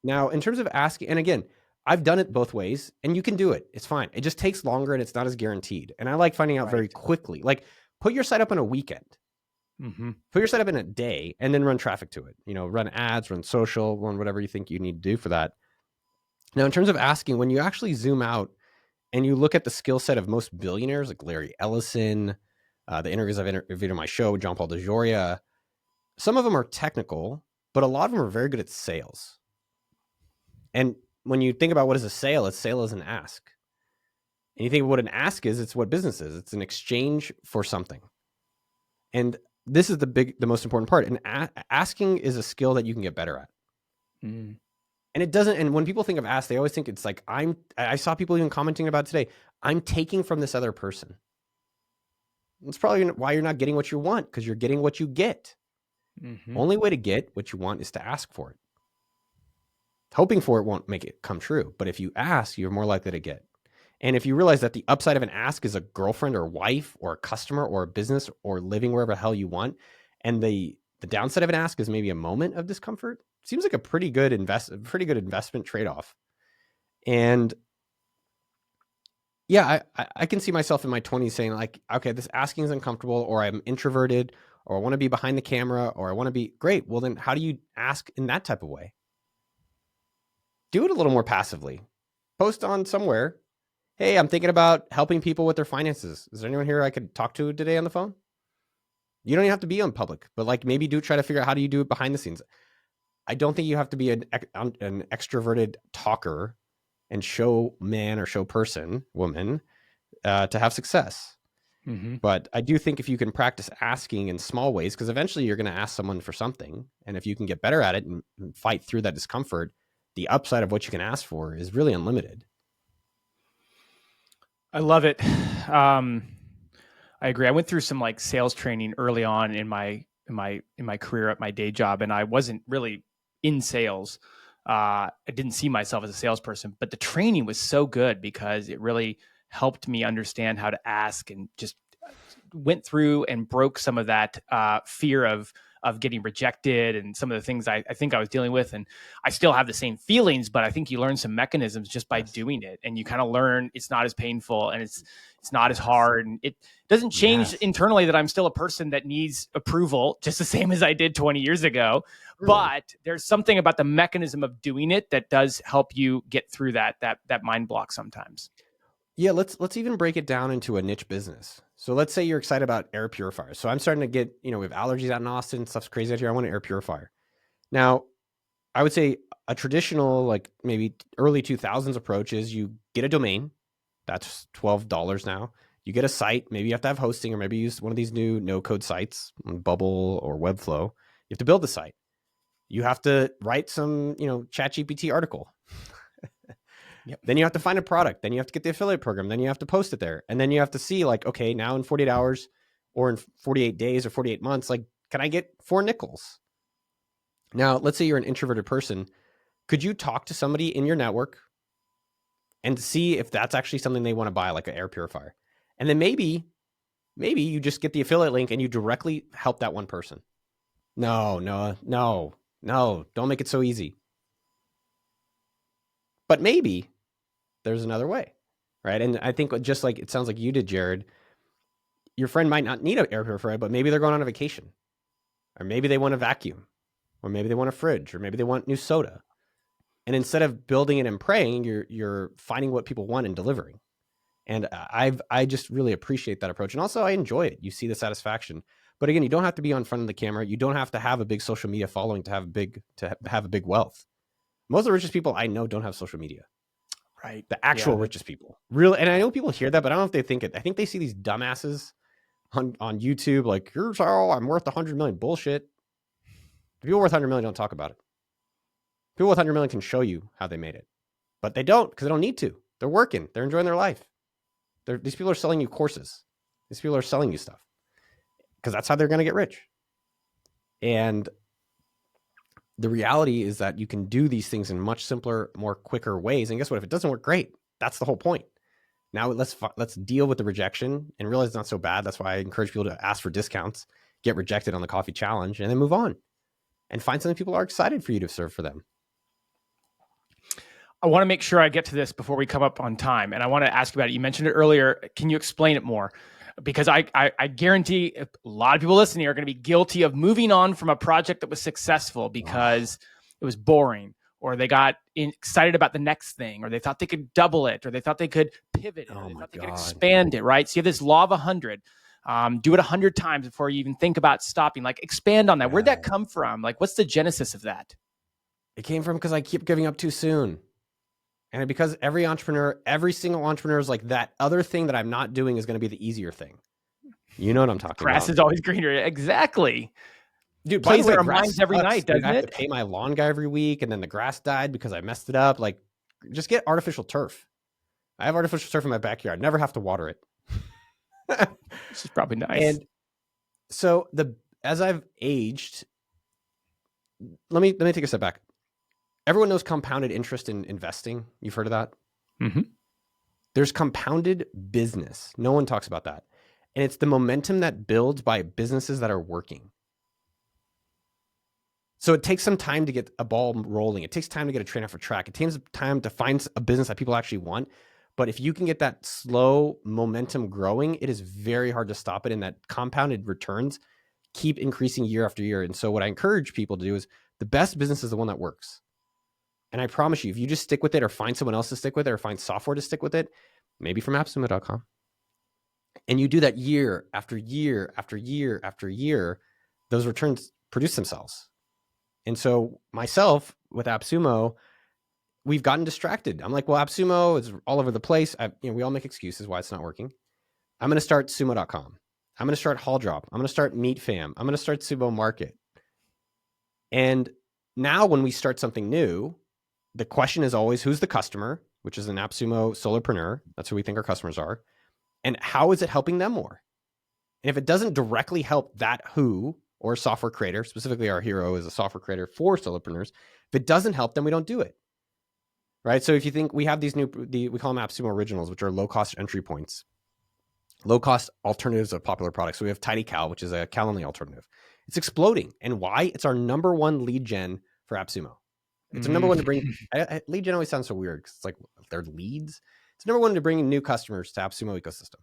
Speaker 2: Now, in terms of asking, and again, I've done it both ways and you can do it. It's fine. It just takes longer and it's not as guaranteed. And I like finding out very quickly, like put your site up in a weekend, put your site up in a day and then run traffic to it, run ads, run social, run whatever you think you need to do for that. Now, in terms of asking, when you actually zoom out and you look at the skill set of most billionaires like Larry Ellison, the interviews I've interviewed on my show, John Paul DeJoria, some of them are technical, but a lot of them are very good at sales. And when you think about what is a sale is an ask. And you think what an ask is, it's what business is. It's an exchange for something. And this is the most important part. And asking is a skill that you can get better at. Mm. And it doesn't, and when people think of ask, they always think it's like, I saw people even commenting about today, I'm taking from this other person. That's probably why you're not getting what you want, because you're getting what you get. Mm-hmm. Only way to get what you want is to ask for it. Hoping for it won't make it come true. But if you ask, you're more likely to get. And if you realize that the upside of an ask is a girlfriend or wife or a customer or a business or living wherever the hell you want, and the downside of an ask is maybe a moment of discomfort, seems like a pretty good investment trade-off. And Yeah, I can see myself in my 20s saying like, okay, this asking is uncomfortable, or I'm introverted, or I want to be behind the camera, or I want to be great. Well, then how do you ask in that type of way? Do it a little more passively. Post on somewhere. Hey, I'm thinking about helping people with their finances. Is there anyone here I could talk to today on the phone? You don't even have to be on public, but like maybe try to figure out how do you do it behind the scenes. I don't think you have to be an extroverted talker and show man or show person, woman, to have success.
Speaker 1: Mm-hmm.
Speaker 2: But I do think if you can practice asking in small ways, because eventually you're going to ask someone for something. And if you can get better at it and fight through that discomfort, the upside of what you can ask for is really unlimited.
Speaker 1: I love it. I agree. I went through some like sales training early on in my career at my day job, and I wasn't really in sales. I didn't see myself as a salesperson, but the training was so good because it really helped me understand how to ask, and just went through and broke some of that fear of getting rejected and some of the things I think I was dealing with. And I still have the same feelings, but I think you learn some mechanisms just by doing it, and you kind of learn it's not as painful and it's not as hard, and it doesn't change internally that I'm still a person that needs approval just the same as I did 20 years ago. But there's something about the mechanism of doing it that does help you get through that mind block sometimes.
Speaker 2: Yeah, let's even break it down into a niche business. So let's say you're excited about air purifiers. So I'm starting to get, we have allergies out in Austin, stuff's crazy out here. I want an air purifier. Now, I would say a traditional, like maybe early 2000s approach is you get a domain. That's $12 now. You get a site. Maybe you have to have hosting, or maybe use one of these new no-code sites, Bubble or Webflow. You have to build the site. You have to write some, ChatGPT article. Yep. Then you have to find a product. Then you have to get the affiliate program. Then you have to post it there. And then you have to see like, okay, now in 48 hours or in 48 days or 48 months, like, can I get $4? Now, let's say you're an introverted person. Could you talk to somebody in your network and see if that's actually something they want to buy, like an air purifier? And then maybe you just get the affiliate link and you directly help that one person. No, don't make it so easy. But maybe there's another way, right? And I think just like it sounds like you did, Jared, your friend might not need an air purifier, but maybe they're going on a vacation, or maybe they want a vacuum, or maybe they want a fridge, or maybe they want new soda. And instead of building it and praying, you're finding what people want and delivering. And I just really appreciate that approach. And also I enjoy it. You see the satisfaction. But again, you don't have to be on front of the camera. You don't have to have a big social media following to have a big wealth. Most of the richest people I know don't have social media. Right. The actual richest people. Really. And I know people hear that, but I don't know if they think it. I think they see these dumbasses on YouTube like, here's how I'm worth 100 million. Bullshit. People worth 100 million don't talk about it. People with 100 million can show you how they made it, but they don't, because they don't need to. They're working. They're enjoying their life. These people are selling you courses. These people are selling you stuff because that's how they're going to get rich. And the reality is that you can do these things in much simpler, more quicker ways. And guess what? If it doesn't work, great. That's the whole point. Now let's deal with the rejection and realize it's not so bad. That's why I encourage people to ask for discounts, get rejected on the coffee challenge, and then move on and find something people are excited for you to serve for them.
Speaker 1: I want to make sure I get to this before we come up on time. And I want to ask you about it. You mentioned it earlier. Can you explain it more? Because I guarantee a lot of people listening are going to be guilty of moving on from a project that was successful because it was boring, or they got excited about the next thing, or they thought they could double it, or they thought they could pivot it, or they thought they could expand it, right? So you have this law of 100. Do it 100 times before you even think about stopping. Like, expand on that. Where'd that come from? Like, what's the genesis of that?
Speaker 2: It came from because I keep giving up too soon. And because every single entrepreneur is like, that other thing that I'm not doing is going to be the easier thing. You know what I'm talking about.
Speaker 1: Grass is always greener. Exactly.
Speaker 2: Dude,
Speaker 1: plays in our minds every night, doesn't it?
Speaker 2: I have to pay my lawn guy every week, and then the grass died because I messed it up. Like, just get artificial turf. I have artificial turf in my backyard. Never have to water it.
Speaker 1: This is probably nice.
Speaker 2: And so as I've aged, let me take a step back. Everyone knows compounded interest in investing. You've heard of that?
Speaker 1: Mm-hmm.
Speaker 2: There's compounded business. No one talks about that. And it's the momentum that builds by businesses that are working. So it takes some time to get a ball rolling. It takes time to get a train off a track. It takes time to find a business that people actually want. But if you can get that slow momentum growing, it is very hard to stop it. And that compounded returns keep increasing year after year. And so what I encourage people to do is the best business is the one that works. And I promise you, if you just stick with it or find someone else to stick with it or find software to stick with it, maybe from Appsumo.com, and you do that year after year after year after year, those returns produce themselves. And so myself with Appsumo, we've gotten distracted. I'm like, well, Appsumo is all over the place. We all make excuses why it's not working. I'm going to start sumo.com. I'm going to start Hall Drop. I'm going to start Meat Fam. I'm going to start Sumo Market. And now when we start something new, the question is always, who's the customer, which is an Appsumo solopreneur. That's who we think our customers are. And how is it helping them more? And if it doesn't directly help that who or software creator, specifically our hero is a software creator for solopreneurs, if it doesn't help, then we don't do it. Right? So if you think we have these we call them Appsumo Originals, which are low-cost entry points, low-cost alternatives of popular products. So we have TidyCal, which is a Calendly alternative. It's exploding. And why? It's our number one lead gen for Appsumo. It's our number one to bring, lead gen always sounds so weird because it's like they're leads. It's number one to bring new customers to Appsumo ecosystem.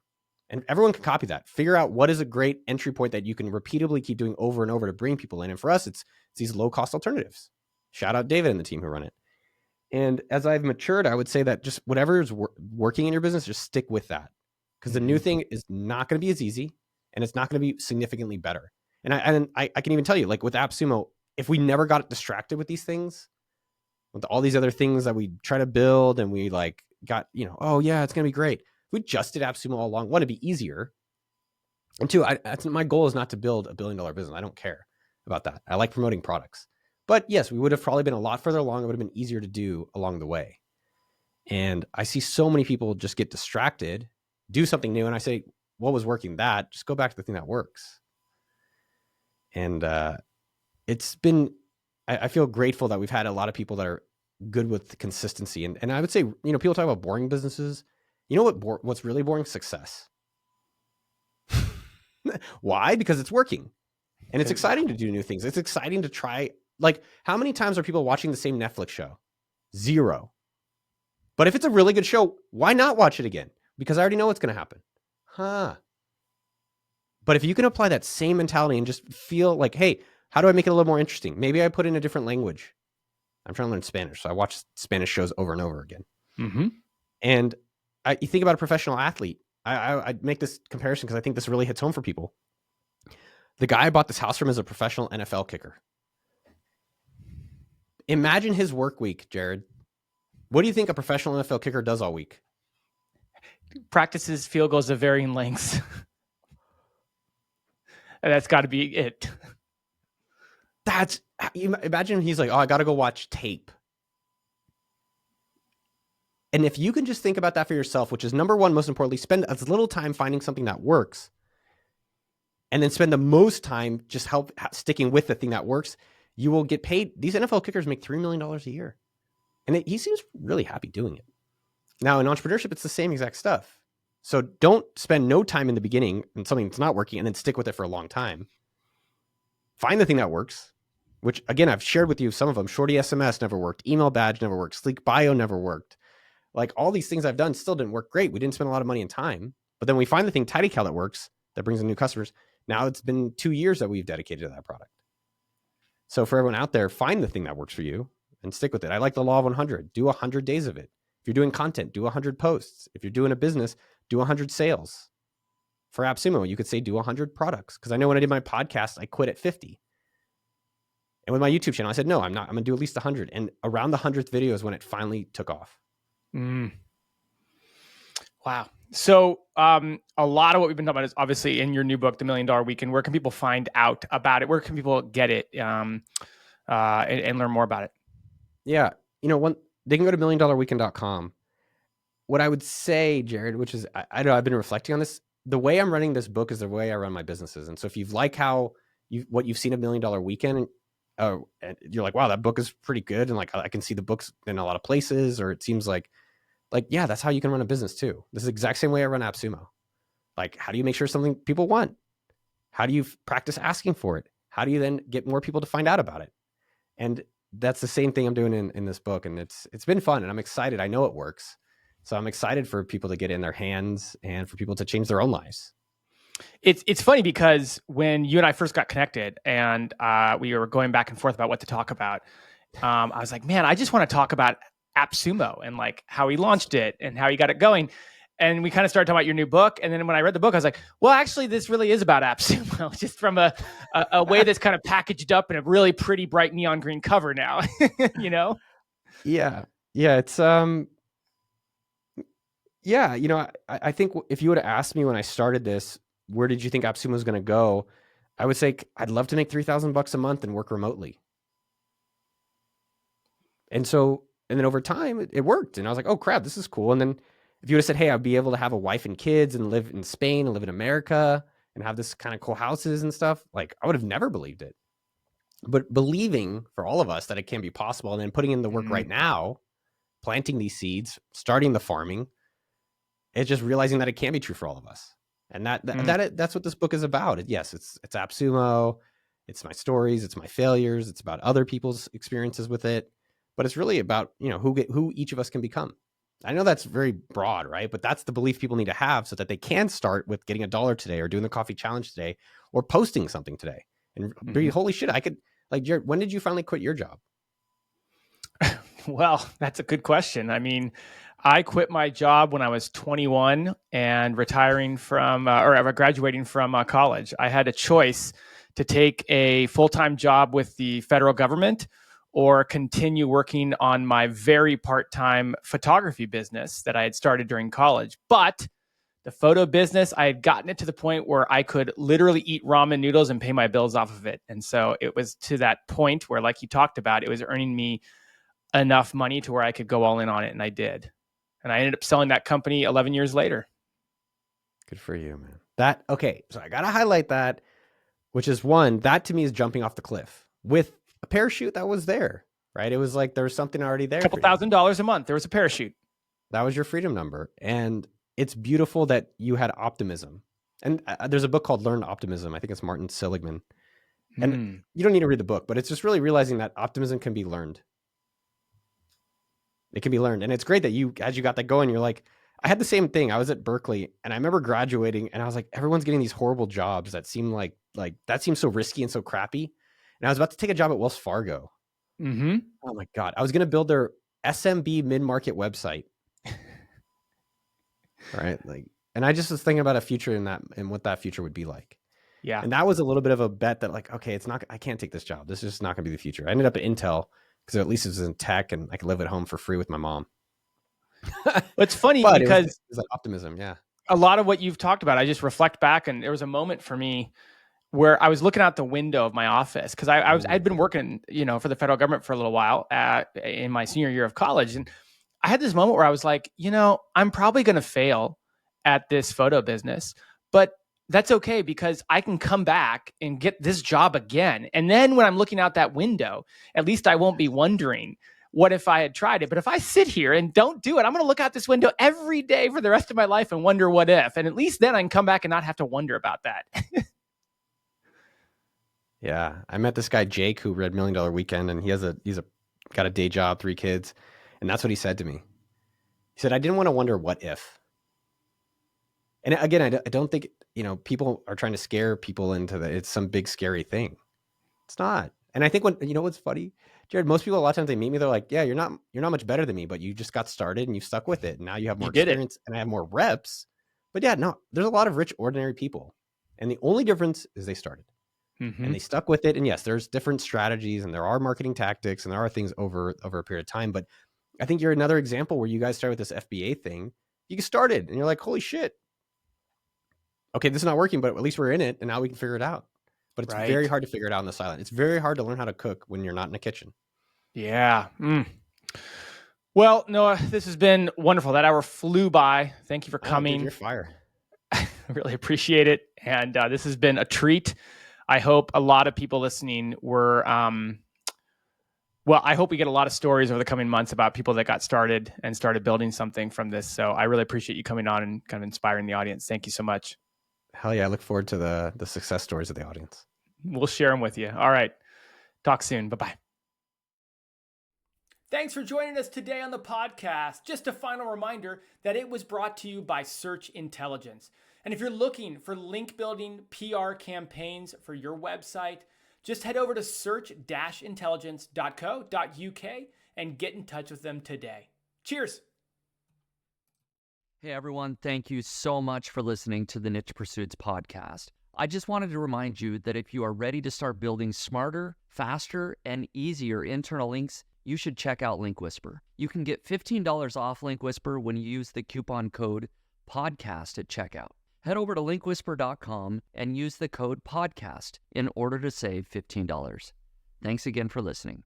Speaker 2: And everyone can copy that. Figure out what is a great entry point that you can repeatedly keep doing over and over to bring people in. And for us, it's these low-cost alternatives. Shout out David and the team who run it. And as I've matured, I would say that just whatever is working in your business, just stick with that. Because the new thing is not going to be as easy and it's not going to be significantly better. And I can even tell you, like with Appsumo, if we never got distracted with these things, with all these other things that we try to build and we like got, oh yeah, it's going to be great. We just did Appsumo all along. One, to be easier. And two, my goal is not to build $1 billion business. I don't care about that. I like promoting products. But yes, we would have probably been a lot further along. It would have been easier to do along the way. And I see so many people just get distracted, do something new. And I say, what was working that? Just go back to the thing that works. And it's been, I feel grateful that we've had a lot of people that are good with consistency. And I would say, people talk about boring businesses. You know what's really boring? Success. Why? Because it's working. And it's exciting to do new things. It's exciting to try. Like, how many times are people watching the same Netflix show? 0. But if it's a really good show, why not watch it again? Because I already know what's going to happen. But if you can apply that same mentality and just feel like, hey, how do I make it a little more interesting? Maybe I put in a different language. I'm trying to learn Spanish, so I watch Spanish shows over and over again. Mm-hmm. And you think about a professional athlete. I make this comparison because I think this really hits home for people. The guy I bought this house from is a professional NFL kicker. Imagine his work week, Jared. What do you think a professional NFL kicker does all week?
Speaker 1: Practices field goals of varying lengths. And that's got to be it.
Speaker 2: Imagine he's like, oh, I got to go watch tape. And if you can just think about that for yourself, which is number one, most importantly, spend as little time finding something that works and then spend the most time just sticking with the thing that works, you will get paid. These NFL kickers make $3 million a year. And he seems really happy doing it. Now, in entrepreneurship, it's the same exact stuff. So don't spend no time in the beginning on something that's not working and then stick with it for a long time. Find the thing that works, which, again, I've shared with you some of them. Shorty SMS never worked. Email badge never worked. Sleek bio never worked. Like, all these things I've done still didn't work great. We didn't spend a lot of money and time. But then we find the thing, TidyCal, that works, that brings in new customers. Now it's been 2 years that we've dedicated to that product. So for everyone out there, find the thing that works for you and stick with it. I like the law of 100. Do 100 days of it. If you're doing content, do 100 posts. If you're doing a business, do 100 sales. For Appsumo, you could say do 100 products. Because I know when I did my podcast, I quit at 50. And with my YouTube channel, I said, no, I'm not. I'm going to do at least 100. And around the 100th video is when it finally took off.
Speaker 1: Wow. So a lot of what we've been talking about is obviously in your new book, The $1 Million Weekend. Where can people find out about it? Where can people get it and learn more about it?
Speaker 2: Yeah. They can go to $1millionweekend.com. What I would say, Jared, which is, I know I've been reflecting on this. The way I'm running this book is the way I run my businesses. And so if you've like what you've seen $1 Million Weekend, and you're like, wow, that book is pretty good. And like, I can see the books in a lot of places, or it seems like, yeah, that's how you can run a business too. This is the exact same way I run Appsumo. Like, how do you make sure something people want? How do you practice asking for it? How do you then get more people to find out about it? And that's the same thing I'm doing in this book. And it's been fun and I'm excited. I know it works. So I'm excited for people to get in their hands and for people to change their own lives.
Speaker 1: It's funny because when you and I first got connected and we were going back and forth about what to talk about, I was like, man, I just want to talk about Appsumo and like how he launched it and how he got it going. And we kind of started talking about your new book. And then when I read the book, I was like, well, actually, this really is about Appsumo, just from a way that's kind of packaged up in a really pretty bright neon green cover now, you know?
Speaker 2: Yeah. Yeah. It's, yeah, I think if you would have asked me when I started this, where did you think Appsumo was going to go? I would say I'd love to make $3,000 a month and work remotely. And then over time it worked. And I was like, oh crap, this is cool. And then if you would have said, hey, I'd be able to have a wife and kids and live in Spain and live in America and have this kind of cool houses and stuff, like I would have never believed it. But believing for all of us that it can be possible and then putting in the work right now, planting these seeds, starting the farming, it's just realizing that it can be true for all of us. And that's what this book is about. Yes, it's Appsumo, it's my stories, it's my failures, it's about other people's experiences with it, but it's really about, who each of us can become. I know that's very broad, right? But that's the belief people need to have so that they can start with getting $1 today or doing the coffee challenge today or posting something today. And be holy shit, I could, like, Jared, when did you finally quit your job?
Speaker 1: Well, that's a good question. I mean, I quit my job when I was 21 and retiring from, or graduating from college. I had a choice to take a full-time job with the federal government or continue working on my very part-time photography business that I had started during college. But the photo business, I had gotten it to the point where I could literally eat ramen noodles and pay my bills off of it. And so it was to that point where, like you talked about, it was earning me enough money to where I could go all in on it. And I did. And I ended up selling that company 11 years later.
Speaker 2: Good for you, man. Okay. So I got to highlight that, which is that to me is jumping off the cliff with a parachute that was there, right? It was like there was something already there.
Speaker 1: A couple $1,000s a month. There was a parachute.
Speaker 2: That was your freedom number. And it's beautiful that you had optimism. And there's a book called Learn Optimism. I think it's Martin Seligman. And you don't need to read the book, but it's just really realizing that optimism can be learned. It can be learned. And it's great that as you got that going, you're like, I had the same thing. I was at Berkeley and I remember graduating and I was like, everyone's getting these horrible jobs that seem like that seems so risky and so crappy. And I was about to take a job at Wells Fargo. Oh my God. I was going to build their SMB mid-market website. Right. And I just was thinking about a future in that and what that future would be like.
Speaker 1: Yeah.
Speaker 2: And that was a little bit of a bet that okay, I can't take this job. This is just not going to be the future. I ended up at Intel because at least it was in tech and I could live at home for free with my mom.
Speaker 1: It's funny because
Speaker 2: it was like optimism. Yeah.
Speaker 1: A lot of what you've talked about, I just reflect back and there was a moment for me where I was looking out the window of my office because I'd been working, for the federal government for a little while in my senior year of college. And I had this moment where I was like, I'm probably going to fail at this photo business, but that's okay because I can come back and get this job again. And then when I'm looking out that window, at least I won't be wondering, what if I had tried it? But if I sit here and don't do it, I'm going to look out this window every day for the rest of my life and wonder what if. And at least then I can come back and not have to wonder about that.
Speaker 2: Yeah. I met this guy, Jake, who read $1 Million Weekend, and he's got a day job, 3 kids. And that's what he said to me. He said, I didn't want to wonder what if. And again, I don't think, people are trying to scare people into it's some big scary thing. It's not. And I think what's funny, Jared, most people, a lot of times they meet me, they're like, yeah, you're not much better than me, but you just got started and you stuck with it. And now you have more experience and I have more reps. But yeah, no, there's a lot of rich, ordinary people. And the only difference is they started and they stuck with it. And yes, there's different strategies and there are marketing tactics and there are things over a period of time. But I think you're another example where you guys started with this FBA thing. You started and you're like, holy shit. Okay, this is not working, but at least we're in it and now we can figure it out. But it's very hard to figure it out in the silent. It's very hard to learn how to cook when you're not in a kitchen.
Speaker 1: Yeah. Well, Noah, this has been wonderful. That hour flew by. Thank you for coming.
Speaker 2: Dude, you're fire.
Speaker 1: I really appreciate it. And this has been a treat. I hope a lot of people listening were, I hope we get a lot of stories over the coming months about people that got started and started building something from this. So I really appreciate you coming on and kind of inspiring the audience. Thank you so much.
Speaker 2: Hell yeah. I look forward to the success stories of the audience.
Speaker 1: We'll share them with you. All right. Talk soon. Bye-bye. Thanks for joining us today on the podcast. Just a final reminder that it was brought to you by Search Intelligence. And if you're looking for link building PR campaigns for your website, just head over to search-intelligence.co.uk and get in touch with them today. Cheers.
Speaker 4: Hey everyone, thank you so much for listening to the Niche Pursuits podcast. I just wanted to remind you that if you are ready to start building smarter, faster, and easier internal links, you should check out Link Whisper. You can get $15 off Link Whisper when you use the coupon code PODCAST at checkout. Head over to linkwhisper.com and use the code PODCAST in order to save $15. Thanks again for listening.